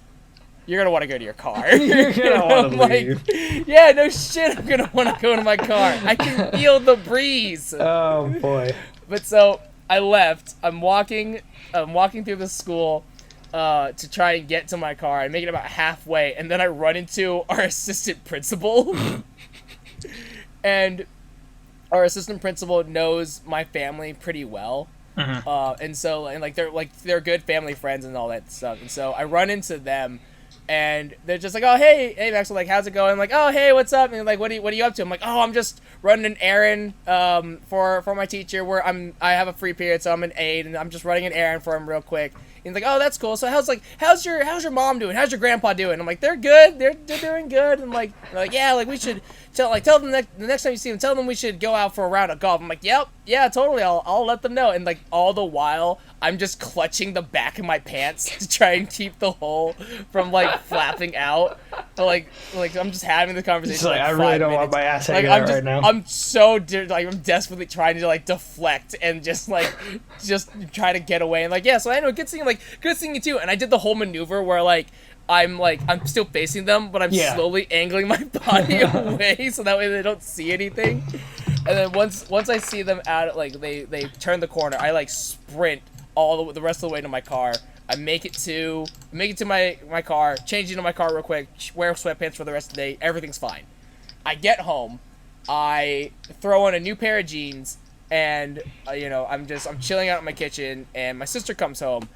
you're gonna want to go to your car. You're gonna want to leave. Like, yeah, no shit, I'm gonna want to go to my car. I can feel the breeze. Oh boy. But so I left. I'm walking through the school to try and get to my car. I make it about halfway, and then I run into our assistant principal. And our assistant principal knows my family pretty well. And so they're good family friends and all that stuff. And so I run into them. And they're just like, oh, hey, Maxwell, like, how's it going? I'm like, oh, hey, what's up? And like, what are you up to? I'm like, oh, I'm just running an errand for my teacher where I have a free period, so I'm an aide, and I'm just running an errand for him real quick. And he's like, oh, that's cool. So how's your mom doing? How's your grandpa doing? I'm like, they're good. They're doing good. And like, yeah, like, we should tell them the next time you see them, tell them we should go out for a round of golf. I'm like, yep, yeah, totally. I'll let them know. And like, all the while, I'm just clutching the back of my pants to try and keep the hole from like flapping out. But like I'm just having the conversation. Like, I really don't want my ass hanging out right now. I'm so I'm desperately trying to like deflect and just try to get away. And like, yeah, so I know, good seeing you too. And I did the whole maneuver where I'm still facing them, but I'm slowly angling my body away so that way they don't see anything. And then once I see them out, like they turn the corner, I like sprint all the rest of the way to my car. I make it to my car, change into my car real quick, wear sweatpants for the rest of the day. Everything's fine. I get home, I throw on a new pair of jeans, and I'm chilling out in my kitchen, and my sister comes home.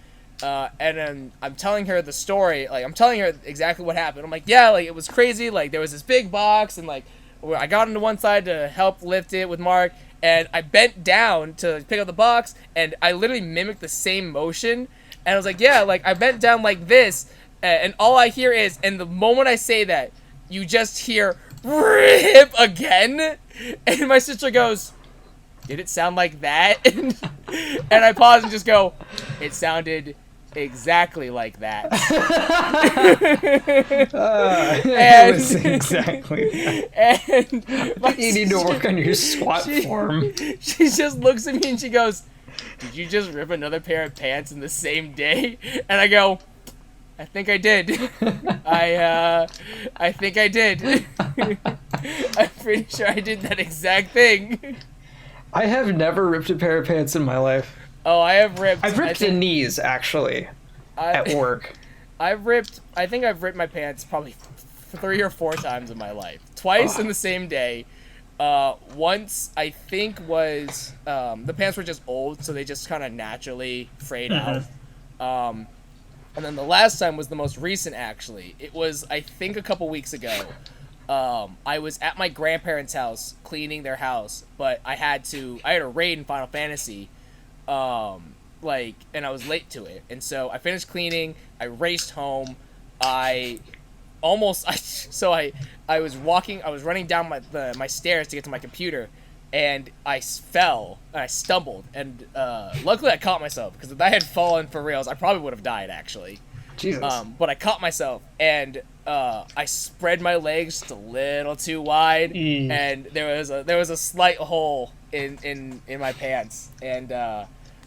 And then I'm telling her the story, like, I'm telling her exactly what happened. I'm like, yeah, like, it was crazy, like, there was this big box, and, like, I got into one side to help lift it with Mark, and I bent down to pick up the box, and I literally mimicked the same motion, and I was like, yeah, like, I bent down like this, and all I hear is, and the moment I say that, you just hear, RIP again, and my sister goes, did it sound like that? And I pause and just go, it sounded exactly like that. It was exactly that. And you need to work on your SWAT form. She just looks at me and she goes, did you just rip another pair of pants in the same day? And I go, I think I did. I think I did. I'm pretty sure I did that exact thing. I have never ripped a pair of pants in my life. Oh, I've ripped the knees, actually, at work. I think I've ripped my pants probably 3 or 4 times in my life. Twice in the same day. Once, I think, was, the pants were just old, so they just kind of naturally frayed out. And then the last time was the most recent, actually. It was, I think, a couple weeks ago. I was at my grandparents' house cleaning their house, but I had a raid in Final Fantasy, and I was late to it. And so I finished cleaning, I raced home, I was running down my stairs to get to my computer, and I fell, and I stumbled, and luckily I caught myself, because if I had fallen for reals, I probably would have died, actually. Jesus. But I caught myself, and I spread my legs just a little too wide, and there was a slight hole in my pants, and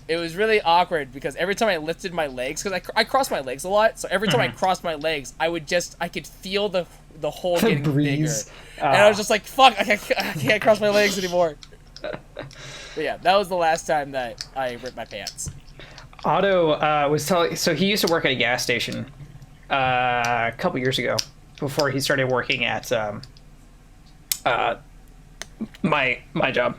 it was really awkward because every time I lifted my legs, because I cross my legs a lot, so every time I crossed my legs, I could feel the hole getting bigger, and I was just like, fuck, I can't cross my legs anymore. But yeah, that was the last time that I ripped my pants. Otto was telling, so he used to work at a gas station a couple years ago before he started working at my job.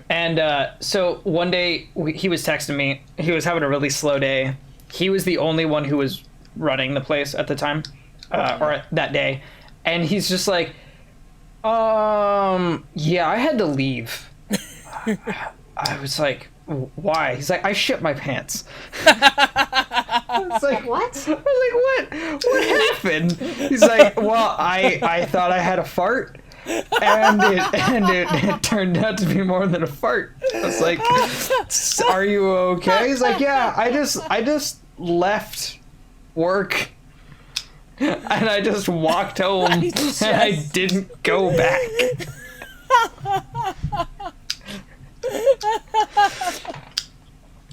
And so one day he was texting me. He was having a really slow day. He was the only one who was running the place at the time, or that day. And he's just like, yeah, I had to leave. I was like, why? He's like, I shit my pants. I was like, what? I was like, what happened? He's like, well, I thought I had a fart, and it turned out to be more than a fart. I was like, are you okay? He's like, yeah, I just left work, and I just walked home, and I didn't go back.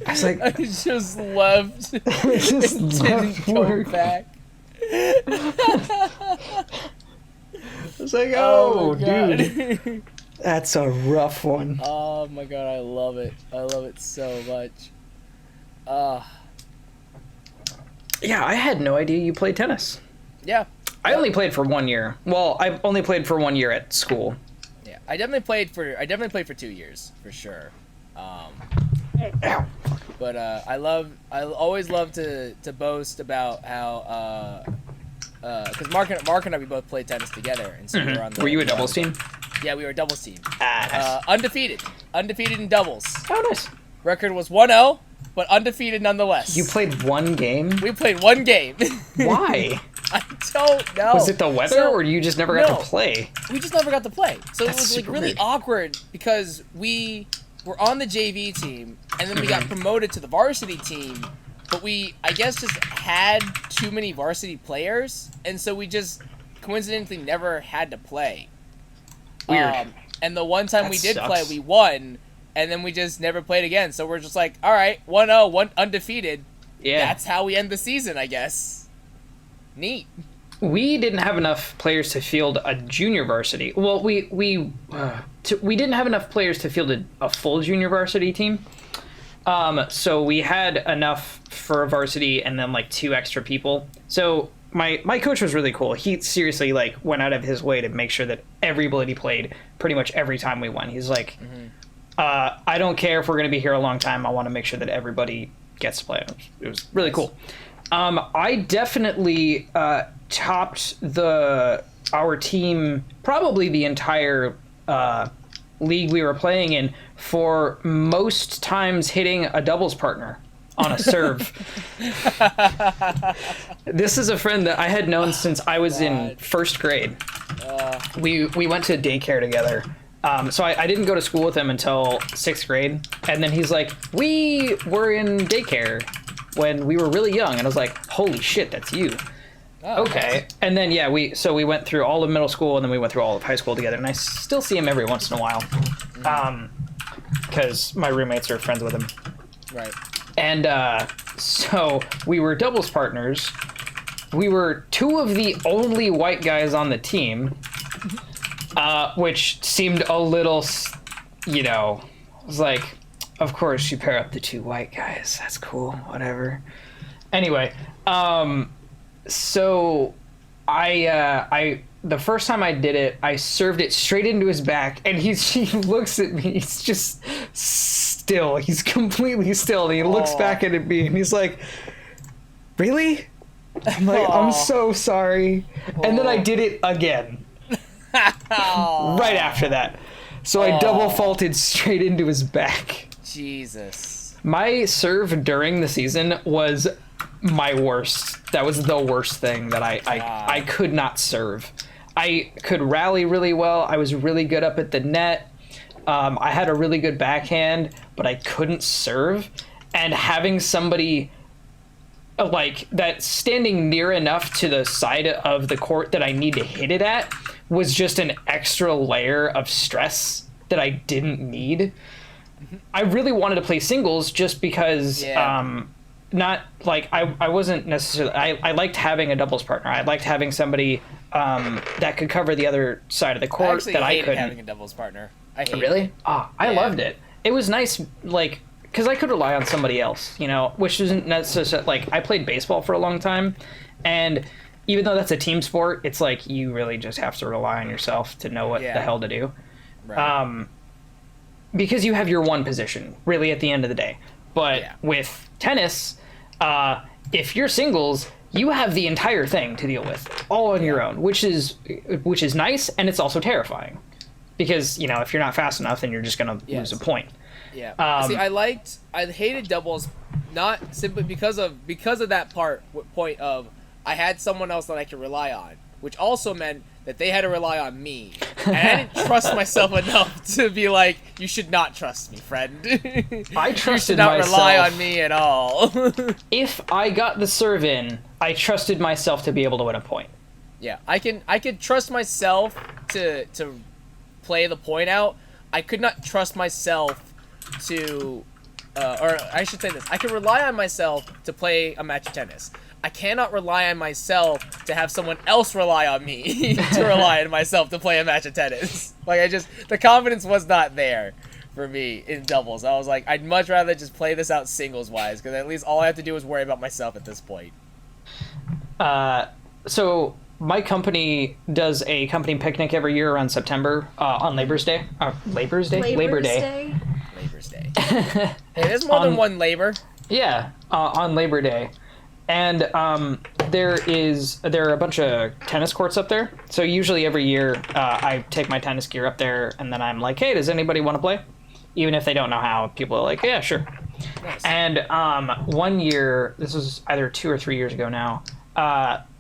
I was like, I just left. I just left work. Back. I was like, oh dude, that's a rough one. Oh my god, I love it. I love it so much. Yeah, I had no idea you played tennis. Yeah. I only played for 1 year. Well, I only played for 1 year at school. Yeah, I definitely played for 2 years for sure. But I always love to boast about how because Mark and I, we both played tennis together, and so we were on the. Were you a doubles team? Yeah, we were a doubles team. Nice. Undefeated in doubles. Oh, nice. Record was 1-0, but undefeated nonetheless. You played one game? We played one game. Why? I don't know. Was it the weather, or you just never got to play? We just never got to play. So That's it was like really weird. awkward because we were on the JV team, and then we got promoted to the varsity team, but we, I guess, just had too many varsity players, and so we just coincidentally never had to play. Weird. And the one time That we did sucks. play, we won, and then we just never played again. So we're just like, all right, 1-0, undefeated. Yeah. That's how we end the season, I guess. Neat. We didn't have enough players to field a junior varsity. Well, we didn't have enough players to field a full junior varsity team. So we had enough for a varsity and then like 2 extra people. So my coach was really cool. He seriously like went out of his way to make sure that everybody played pretty much every time we won. He's like, I don't care if we're going to be here a long time. I want to make sure that everybody gets to play. It was really cool. I definitely topped our team, probably the entire league we were playing in, for most times hitting a doubles partner on a serve. This is a friend that I had known since I was in first grade. We went to daycare together. So I didn't go to school with him until 6th grade. And then he's like, we were in daycare when we were really young. And I was like, holy shit, that's you. Oh, okay. Nice. And then, yeah, we went through all of middle school, and then we went through all of high school together. And I still see him every once in a while. Because my roommates are friends with him. Right. And so we were doubles partners. We were 2 of the only white guys on the team. Which seemed a little, it was like, of course you pair up the 2 white guys. That's cool, whatever. Anyway, so I the first time I did it, I served it straight into his back, and he looks at me. He's just still. He's completely still. And he looks back at me, and he's like, really? I'm like, I'm so sorry. And then I did it again. Right after that. So I double faulted straight into his back. Jesus. My serve during the season was my worst. That was the worst thing that I could not serve. I could rally really well. I was really good up at the net. I had a really good backhand, but I couldn't serve. And having somebody like that standing near enough to the side of the court that I need to hit it at was just an extra layer of stress that I didn't need. I really wanted to play singles just because not like I wasn't necessarily I liked having a doubles partner. I liked having somebody that could cover the other side of the court that I couldn't. Having a doubles partner. I hated really? it. I loved it. It was nice, like, because I could rely on somebody else, you know, which isn't necessarily, like, I played baseball for a long time, and even though that's a team sport, it's like you really just have to rely on yourself to know what the hell to do. Right. Because you have your one position, really, at the end of the day. But with tennis, if you're singles, you have the entire thing to deal with, all on your own, which is nice, and it's also terrifying. Because, you know, if you're not fast enough, then you're just going to lose a point. Yeah. See, I hated doubles, not simply because of that point of I had someone else that I could rely on, which also meant that they had to rely on me. And I didn't trust myself enough to be like, you should not trust me, friend. I trusted myself. You should not rely on me at all. If I got the serve in, I trusted myself to be able to win a point. Yeah, I could trust myself to play the point out. I could not trust myself to, or I should say this, I can rely on myself to play a match of tennis. I cannot rely on myself to have someone else rely on me to rely on myself to play a match of tennis. Like, the confidence was not there for me in doubles. I was like, I'd much rather just play this out singles-wise, because at least all I have to do is worry about myself at this point. So my company does a company picnic every year around September on Labor Day. Labor Day. Hey, there's more than one labor. Yeah, on Labor Day. And there are a bunch of tennis courts up there. So usually every year I take my tennis gear up there, and then I'm like, hey, does anybody want to play? Even if they don't know how, people are like, yeah, sure. Nice. And one year, this was either 2 or 3 years ago now,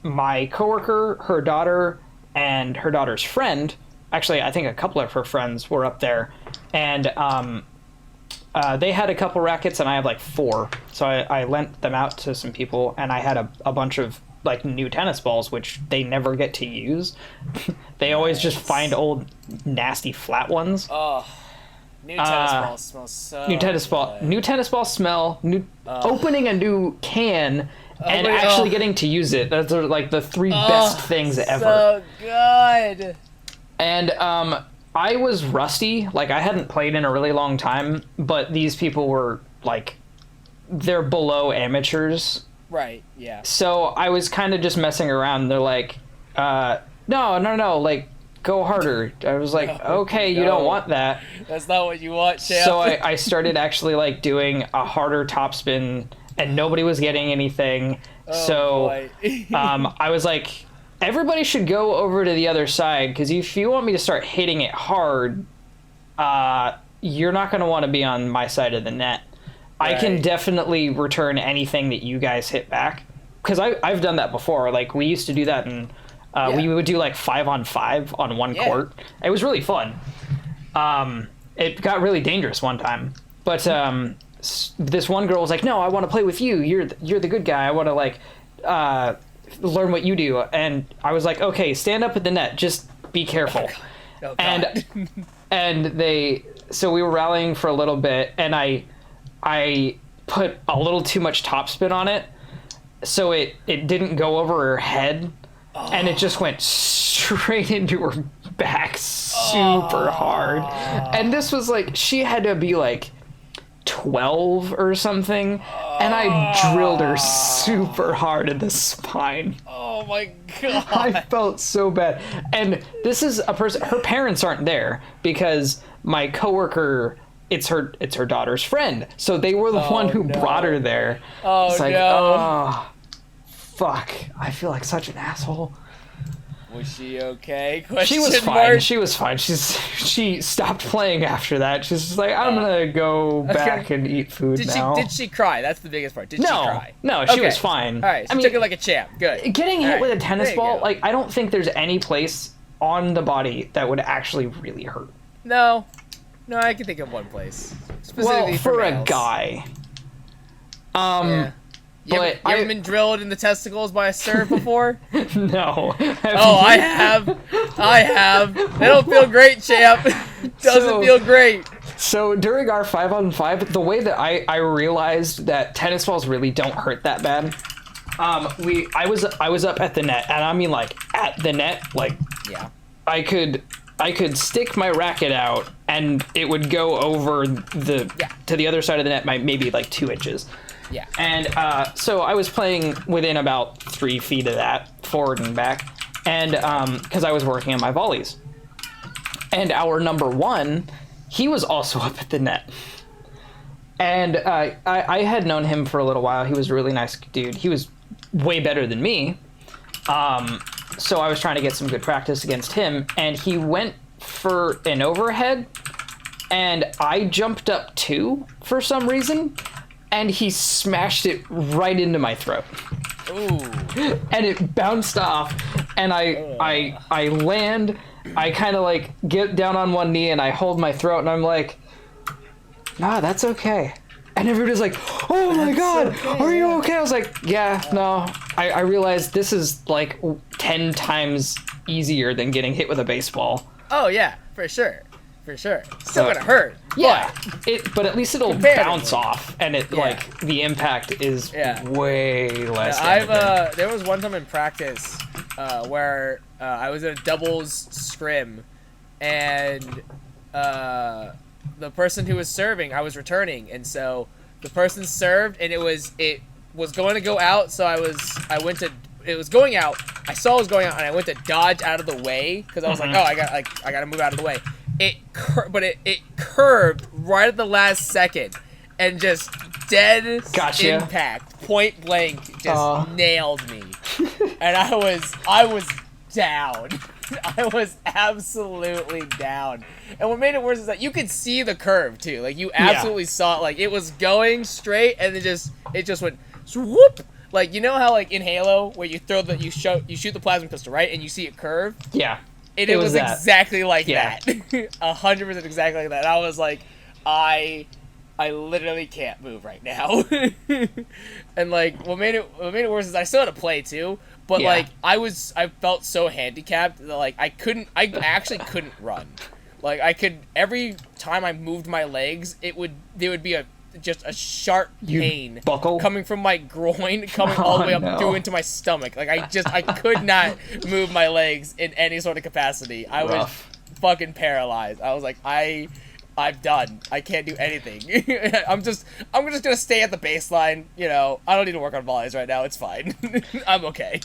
my coworker, her daughter, and her daughter's friend, actually I think a couple of her friends were up there, and they had a couple rackets and I have like 4. So I lent them out to some people, and I had a bunch of like new tennis balls, which they never get to use. They always just find old nasty flat ones. Oh, new tennis balls smell so New tennis ball smell, opening a new can and actually getting to use it. Those are like the 3 best things ever. So good. And I was rusty. Like, I hadn't played in a really long time, but these people were like, they're below amateurs. Right, yeah. So I was kind of just messing around. They're like, no, like, go harder. I was like, okay, you don't want that. That's not what you want, champ. So I started actually like doing a harder topspin, and nobody was getting anything. Boy. I was like, everybody should go over to the other side, because if you want me to start hitting it hard, you're not going to want to be on my side of the net. Right. I can definitely return anything that you guys hit back, because I've done that before. Like, we used to do that, and we would do like 5-on-5 on one court. It was really fun. It got really dangerous one time, but this one girl was like, no, I want to play with you. You're the good guy. I want to like learn what you do. And I was like, okay, stand up at the net, just be careful. Oh, God. So we were rallying for a little bit, and I put a little too much topspin on it, so it didn't go over her head, and it just went straight into her back super hard. And this was like, she had to be like 12 or something, and I drilled her super hard in the spine. Oh my God. I felt so bad. And this is a person, her parents aren't there, because my coworker, it's her daughter's friend, so they were the one who brought her there. Oh, it's like, no. fuck. I feel like such an asshole. Was she okay? She was fine. She was fine. She stopped playing after that. She's just like, I'm gonna go back and eat food now. Did she cry? That's the biggest part. Did she cry? No, she was fine. All right, so took it like a champ. Good. Getting hit with a tennis ball, like, I don't think there's any place on the body that would actually really hurt. No, I can think of one place. Specifically for a guy. Yeah. You ever been drilled in the testicles by a serve before? No. I have. They don't feel great, champ. Doesn't feel great. So during our 5-on-5, the way that I realized that tennis balls really don't hurt that bad, I was up at the net, and I mean like at the net, like I could stick my racket out and it would go over to the other side of the net by maybe like 2 inches. Yeah. And so I was playing within about 3 feet of that, forward and back, and because I was working on my volleys. And our number 1, he was also up at the net. And I had known him for a little while. He was a really nice dude. He was way better than me. So I was trying to get some good practice against him, and he went for an overhead, and I jumped up too for some reason. And he smashed it right into my throat. Ooh. And it bounced off, and I land, I kind of like get down on one knee and I hold my throat and I'm like, nah, that's okay. And everybody's like, oh my God, are you okay? I was like, yeah, no. I realized this is like 10 times easier than getting hit with a baseball. Oh yeah, for sure. Still gonna hurt. Yeah, but at least it'll bounce off, and like the impact is way less. There was one time in practice where I was in a doubles scrim, and the person who was serving, I was returning, and so the person served, and it was going to go out, so it was going out. I saw it was going out, and I went to dodge out of the way because I was like, oh, I gotta move out of the way. It curved right at the last second, and just dead impact, point blank, just nailed me, and I was down. I was absolutely down. And what made it worse is that you could see the curve too. Like you absolutely saw it. Like it was going straight, and it just went swoop. Like you know how like in Halo where you shoot the plasma pistol, right, and you see it curve. Yeah. It was exactly like that. 100% exactly like that. I was like, I literally can't move right now. And like what made it worse is I still had to play too, but like I felt so handicapped that like I actually couldn't run. Like every time I moved my legs, there would be just a sharp pain coming from my groin, coming all the way up through into my stomach. Like I could not move my legs in any sort of capacity. I was fucking paralyzed. I was like, I'm done. I can't do anything. I'm just gonna stay at the baseline. You know, I don't need to work on volleys right now. It's fine. I'm okay.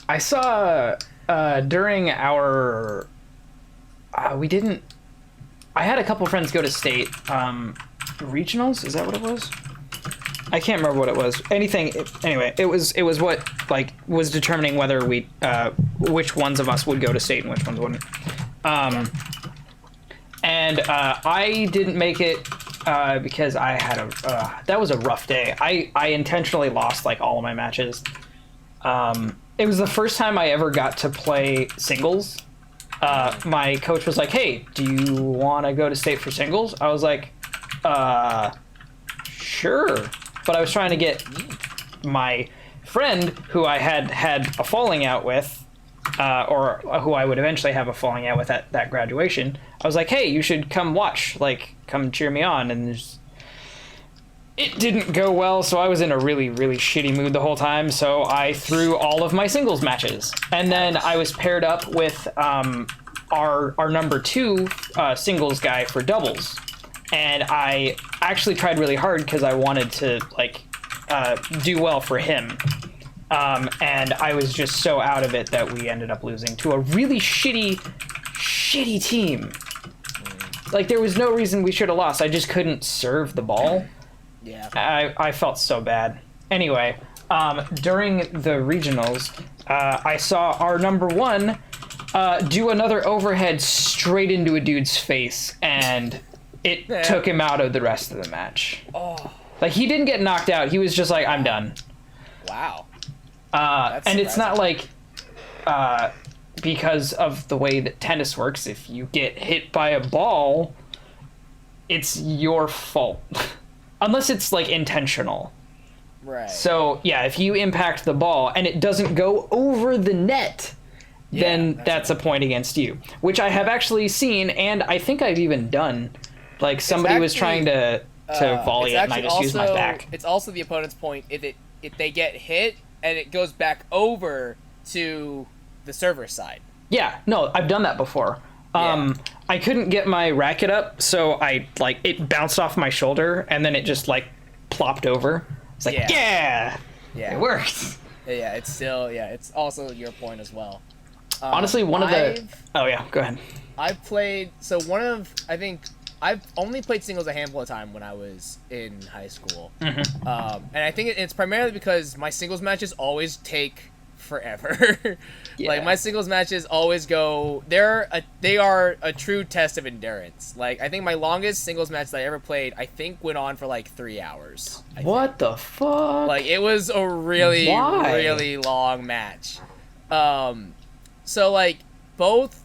I saw during our I had a couple friends go to state regionals. Is that what it was? I can't remember what it was. Anyway, it was what like was determining whether we which ones of us would go to state and which ones wouldn't. And I didn't make it because I had that was a rough day. I intentionally lost like all of my matches. It was the first time I ever got to play singles. My coach was like, "Hey, do you want to go to state for singles?" I was like, sure. But I was trying to get my friend who I had a falling out with, or who I would eventually have a falling out with at that graduation. I was like, hey, you should come watch, like, come cheer me on. And it didn't go well, so I was in a really, really shitty mood the whole time, so I threw all of my singles matches. And then I was paired up with our number 2 singles guy for doubles. And I actually tried really hard because I wanted to, like, do well for him. And I was just so out of it that we ended up losing to a really shitty team. Like, there was no reason we should have lost. I just couldn't serve the ball. Yeah. I felt so bad. Anyway, during the regionals, I saw our number one do another overhead straight into a dude's face, and it took him out of the rest of the match. Oh. Like, he didn't get knocked out. He was just like, I'm done. Wow. And it's not like, because of the way that tennis works, if you get hit by a ball, it's your fault. Unless it's, like, intentional. Right. So, yeah, if you impact the ball and it doesn't go over the net, then that's a point against you. Which I have actually seen, and I think I've even done. Like, somebody was trying to volley it, and I just used my back. It's also the opponent's point if they get hit and it goes back over to the server side. Yeah, no, I've done that before. I couldn't get my racket up, so it bounced off my shoulder, and then it just, like, plopped over. It's like, yeah, it worked. Yeah, it's also your point as well. Honestly, oh yeah, go ahead. I've only played singles a handful of times when I was in high school. Mm-hmm. And I think it's primarily because my singles matches always take forever. Like, my singles matches always go, they are a true test of endurance. Like, I think my longest singles match that I ever played, I think went on for like 3 hours. What the fuck? Like, it was a really, really long match. So, like, both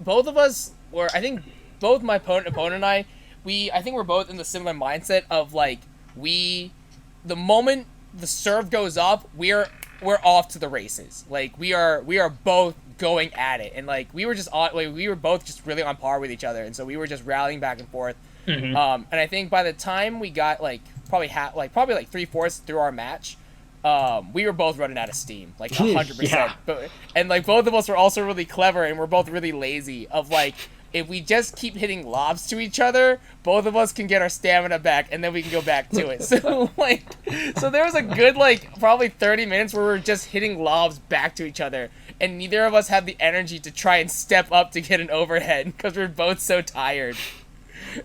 of us were, I think, both my opponent and I think we're both in the similar mindset of, like, the moment the serve goes up, we're off to the races. Like, we are both going at it, and, like, we were both just really on par with each other, and so we were just rallying back and forth. Mm-hmm. And I think by the time we got, like, probably 3/4 through our match, we were both running out of steam, like 100%. Yeah. And, like, both of us were also really clever, and we're both really lazy. Of, like, if we just keep hitting lobs to each other, both of us can get our stamina back, and then we can go back to it. So, like, there was a good, like, probably 30 minutes where we were just hitting lobs back to each other, and neither of us had the energy to try and step up to get an overhead because we're both so tired.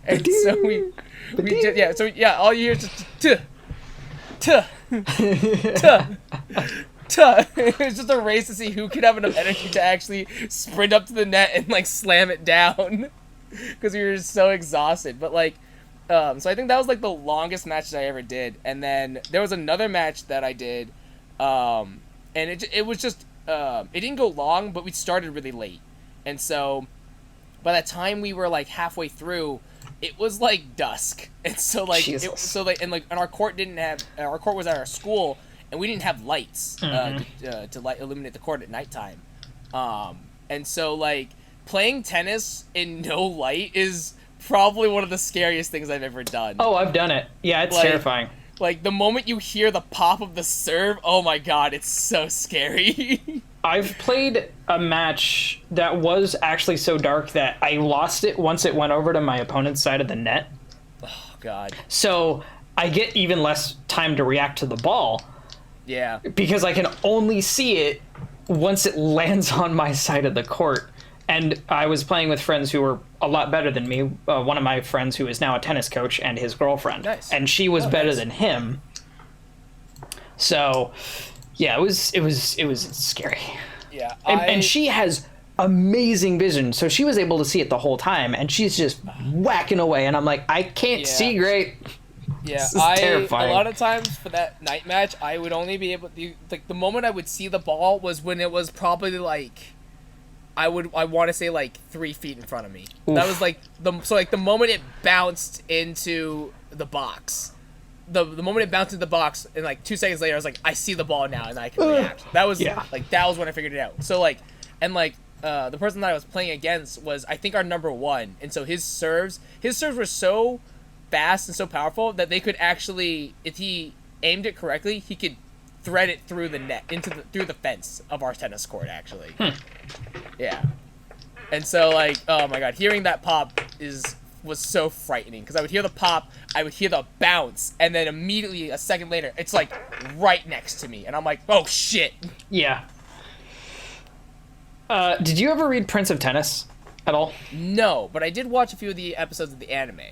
And so all you hear is just it's just a race to see who could have enough energy to actually sprint up to the net and, like, slam it down because we were just so exhausted. But, like, so I think that was, like, the longest match that I ever did. And then there was another match that I did, and it was just it didn't go long, but we started really late, and so by the time we were, like, halfway through, it was, like, dusk, and so, like, and our court was at our school. And we didn't have lights to illuminate the court at nighttime. And so, like, playing tennis in no light is probably one of the scariest things I've ever done. Oh, I've done it. Yeah, it's terrifying. Like, the moment you hear the pop of the serve, oh my god, it's so scary. I've played a match that was actually so dark that I lost it once it went over to my opponent's side of the net. Oh, god. So I get even less time to react to the ball. Yeah. Because I can only see it once it lands on my side of the court. And I was playing with friends who were a lot better than me. One of my friends who is now a tennis coach and his girlfriend. Nice. And she was better than him. So, yeah, it was scary. Yeah. And she has amazing vision. So she was able to see it the whole time. And she's just whacking away. And I'm like, I can't see great. Yeah, this is terrifying. A lot of times for that night match, I would only be able to, like, the moment I would see the ball was when it was probably, like, I want to say, like, 3 feet in front of me. Oof. That was, like, the moment it bounced into the box. The moment it bounced into the box, and, like, 2 seconds later, I was like, I see the ball now, and I can react. That was, that was when I figured it out. So, like, and, like, the person that I was playing against was, I think, our number one, and so his serves were so fast and so powerful that they could actually, if he aimed it correctly, he could thread it through the net through the fence of our tennis court, actually. Yeah. And so, like, oh my god, hearing that pop was so frightening, because I would hear the pop, I would hear the bounce, and then immediately a second later it's, like, right next to me, and I'm like, oh shit. Yeah. Did you ever read Prince of Tennis at all? No, but I did watch a few of the episodes of the anime.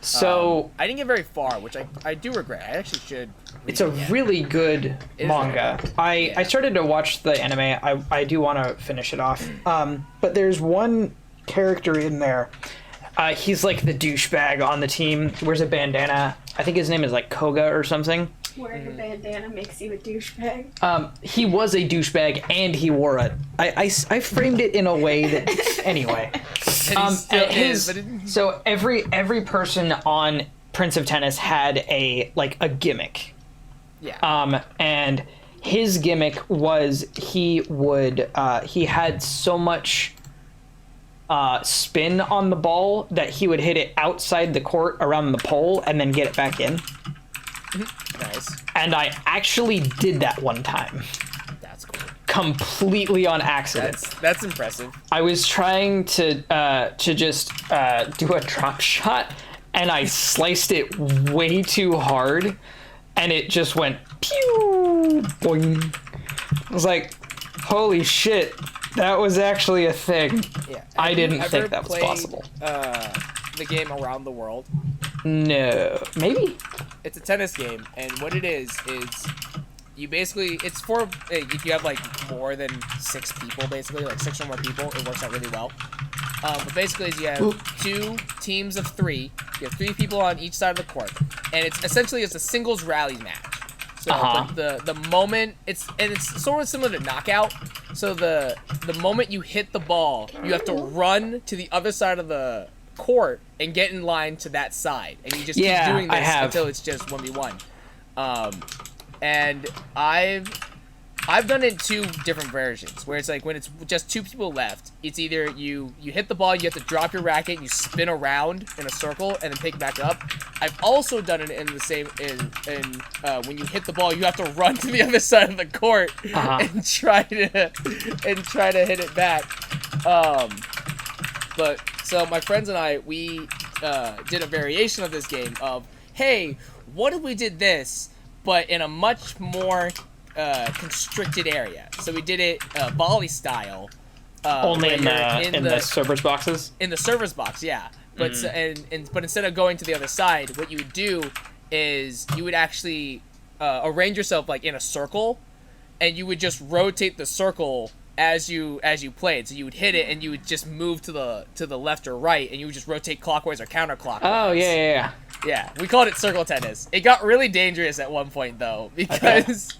So I didn't get very far, which I do regret. I actually should. It's a really good manga. I started to watch the anime. I do want to finish it off. But there's one character in there. He's like the douchebag on the team. He wears a bandana. I think his name is like Koga or something. Wearing a bandana makes you a douchebag. He was a douchebag, and he wore it. I framed it in a way that anyway. So every person on Prince of Tennis had a gimmick. Yeah. And his gimmick was he had so much spin on the ball that he would hit it outside the court around the pole and then get it back in. Nice. And I actually did that one time. That's cool. Completely on accident. That's impressive. I was trying to just do a drop shot, and I sliced it way too hard, and it just went pew, boing. I was like, holy shit, that was actually a thing. Yeah. I didn't think that was possible. The game Around the World? No. Maybe? It's a tennis game, and what it is you basically, it's for, if you have like more than 6 people, basically, like 6 or more people, it works out really well. But basically you have 2 teams of 3, you have 3 people on each side of the court, and it's essentially a singles rally match. So the moment, it's sort of similar to knockout, so the moment you hit the ball, you have to run to the other side of the court and get in line to that side, and you just keep doing this until it's just 1v1. And I've done it 2 different versions, where it's like when it's just 2 people left, it's either you hit the ball, you have to drop your racket, you spin around in a circle, and then pick it back up. I've also done it in the same when you hit the ball, you have to run to the other side of the court and try to hit it back. But so my friends and I, we did a variation of this game of, hey, what if we did this, but in a much more constricted area? So we did it volley style. Only in the servers boxes? In the servers box, yeah. But but instead of going to the other side, what you would do is you would actually arrange yourself like in a circle, and you would just rotate the circle as you played. So you would hit it, and you would just move to the left or right, and you would just rotate clockwise or counterclockwise. Oh yeah. Yeah, we called it circle tennis. It got really dangerous at one point though, because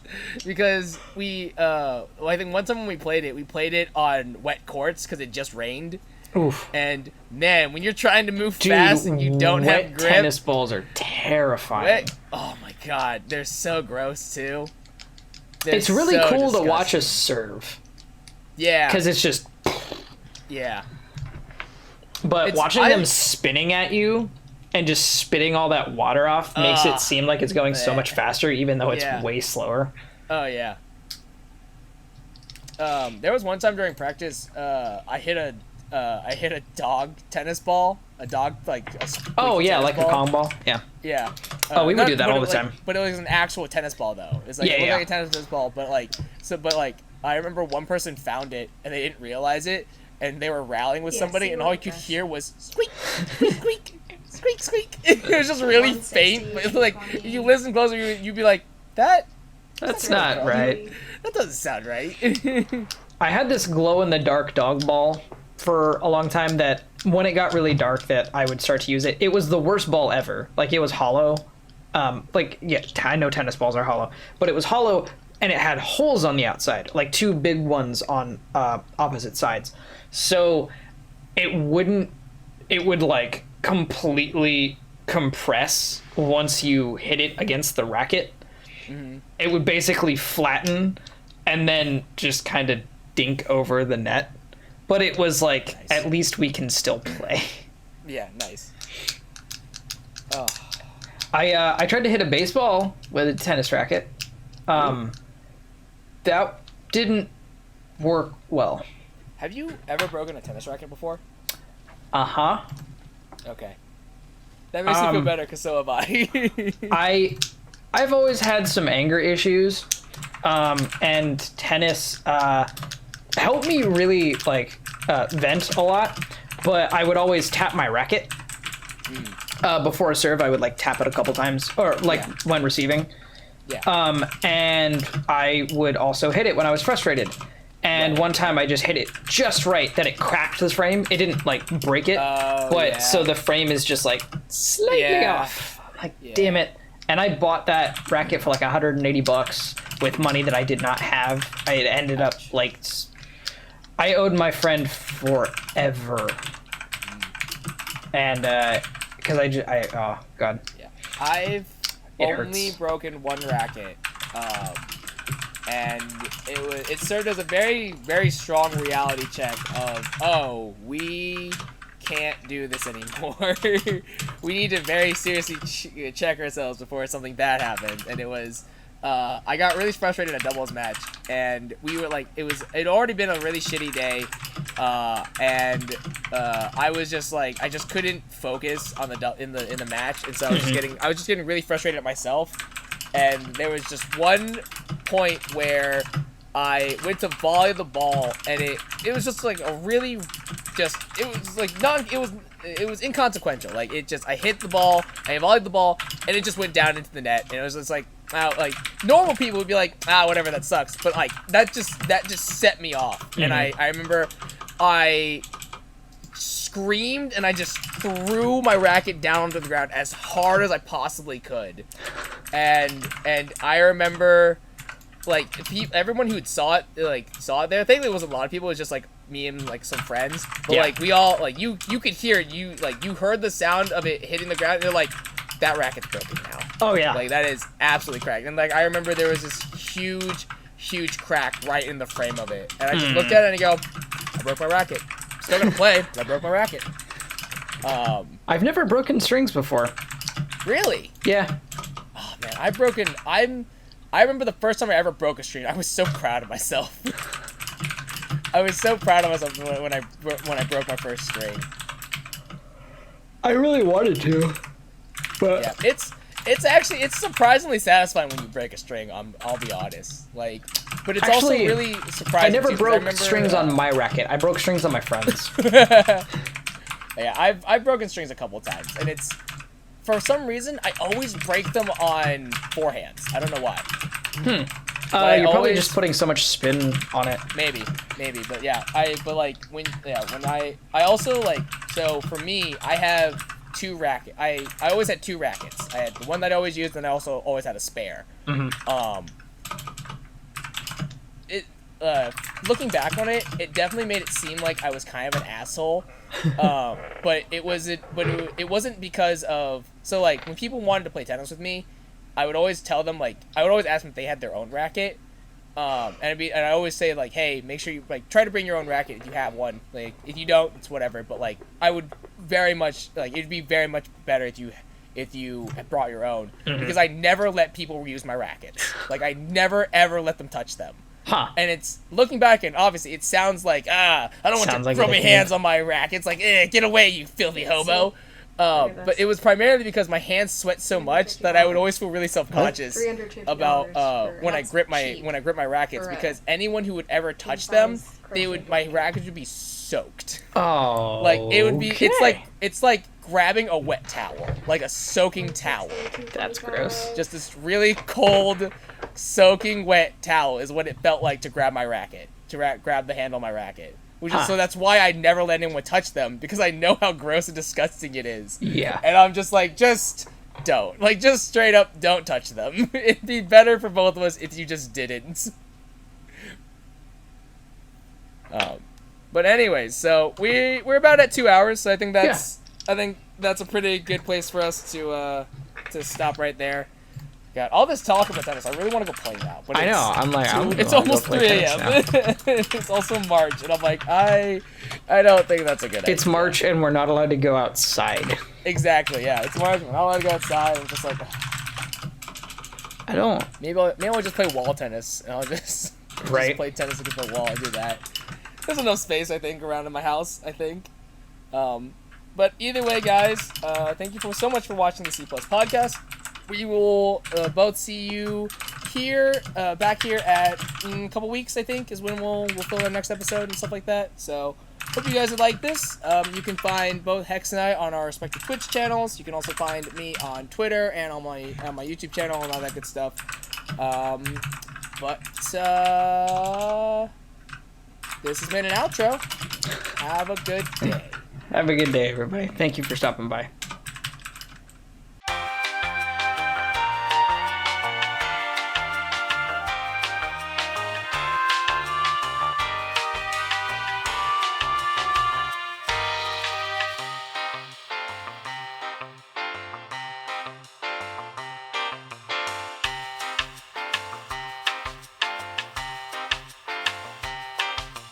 we I think one time when we played it on wet courts because it just rained. Oof. And man, when you're trying to move fast and you don't have grip, tennis balls are terrifying. Oh my god, they're so gross too. It's really so cool to watch us serve. Yeah. Because it's just. Yeah. But watching them spinning at you and just spitting all that water off makes it seem like it's going so much faster, even though it's way slower. Oh yeah. There was one time during practice, I hit a dog tennis ball. A dog like a like a pong ball. Yeah. Yeah. We would do that all the time. But it was an actual tennis ball though. It's like it looked like a tennis ball, but I remember one person found it and they didn't realize it, and they were rallying with somebody, and all you could hear was squeak, squeak, squeak, squeak, squeak. It was just really faint, but like if you listen closer, you'd be like, that's not right. That doesn't sound right. I had this glow-in-the-dark dog ball for a long time that when it got really dark that I would start to use it. It was the worst ball ever. Like, it was hollow. I know tennis balls are hollow, but it was hollow, and it had holes on the outside, like 2 big ones on opposite sides. So it would like completely compress once you hit it against the racket. Mm-hmm. It would basically flatten and then just kind of dink over the net. But it was like, nice. At least we can still play. Yeah, nice. Oh. I tried to hit a baseball with a tennis racket. That didn't work well. Have you ever broken a tennis racket before? Uh-huh. Okay. That makes me feel better, because so have I. I've always had some anger issues, and tennis helped me really, vent a lot, but I would always tap my racket, Before a serve, I would like tap it a couple times, or like when receiving. Yeah. And I would also hit it when I was frustrated. And one time I just hit it just right that it cracked the frame. It didn't like break it, so the frame is just like slightly off. I'm like, damn it. And I bought that racket for like $180 with money that I did not have. I ended up like, I owed my friend forever. And because oh god. Yeah. I've only broken one racket. And it served as a very, very strong reality check of, oh, we can't do this anymore. We need to very seriously check ourselves before something bad happens. And it was, I got really frustrated at a doubles match, and we were like, it'd already been a really shitty day, and I was just like, I just couldn't focus on in the match, and so I was just getting really frustrated at myself. And there was just one point where I went to volley the ball, and it was just like a really it was inconsequential. Like I hit the ball, I volleyed the ball, and it just went down into the net. And it was just like, like normal people would be like, whatever, that sucks. But like that just set me off. And I remember I screamed and I just threw my racket down onto the ground as hard as I possibly could. And I remember, like, everyone who saw it there. I think there was a lot of people. It was just like me and like some friends. But like we all, like, you could hear it. You heard the sound of it hitting the ground. And you're like, that racket's broken now. Oh yeah. Like that is absolutely cracked. And like I remember there was this huge crack right in the frame of it. And I just looked at it and I go, I broke my racket. Still gonna play, but I broke my racket. I've never broken strings before. Really? Yeah. Oh man, I remember the first time I ever broke a string. I was so proud of myself. I was so proud of myself when I broke my first string. I really wanted to, but yeah, it's surprisingly satisfying when you break a string. I'll be honest, like. But it's also really surprising. I never broke strings on my racket. I broke strings on my friends. Yeah, I've broken strings a couple of times, and it's, for some reason, I always break them on forehands. I don't know why. You're probably just putting so much spin on it. Maybe, but yeah, I also, like, so for me, I have two rackets. I always had two rackets. I had the one that I always used, and I also always had a spare. Looking back on it, it definitely made it seem like I was kind of an asshole. But it wasn't because of, so like when people wanted to play tennis with me, I would always tell them, like, I would always ask them if they had their own racket. And I always say, like, hey, make sure you, like, try to bring your own racket if you have one. Like, if you don't, it's whatever. But like, I would very much, like, it'd be very much better if you had brought your own, because I never let people use my rackets. Like, I never ever let them touch them. And it's, looking back, and obviously it sounds like, I don't want to throw my hands on my rackets, like, get away, you filthy hobo. But it was primarily because my hands sweat so much that I would always feel really self-conscious about when I grip my rackets, because anyone who would ever touch them, my rackets would be soaked. Oh, like it would be. Okay. It's like grabbing a wet towel, like a soaking towel. That's gross. Just this really cold, soaking wet towel is what it felt like to grab my racket, to grab the handle of my racket. So that's why I never let anyone touch them, because I know how gross and disgusting it is. Yeah. And I'm just like, just don't. Like, just straight up don't touch them. It'd be better for both of us if you just didn't. But anyways, so we're about at 2 hours, so I think that's a pretty good place for us to stop right there. God, all this talk about tennis, I really want to go play now. But I know, I'm like, it's almost 3 a.m. It's also March, and I'm like, I don't think that's a good idea. It's March, and we're not allowed to go outside. Exactly, yeah. It's March, we're not allowed to go outside. I'm just like, I don't. Maybe I'll just play wall tennis, and I'll just play tennis against the wall and do that. There's enough space, I think, around in my house, I think. But either way, guys, thank you so much for watching the C+ Podcast. We will both see you here, back here in a couple weeks, I think, is when we'll film our next episode and stuff like that. So Hope you guys would like this. You can find both Hex and I on our respective Twitch channels. You can also find me on Twitter and on my YouTube channel and all that good stuff. This has been an outro. Have a good day. Have a good day, everybody. Thank you for stopping by.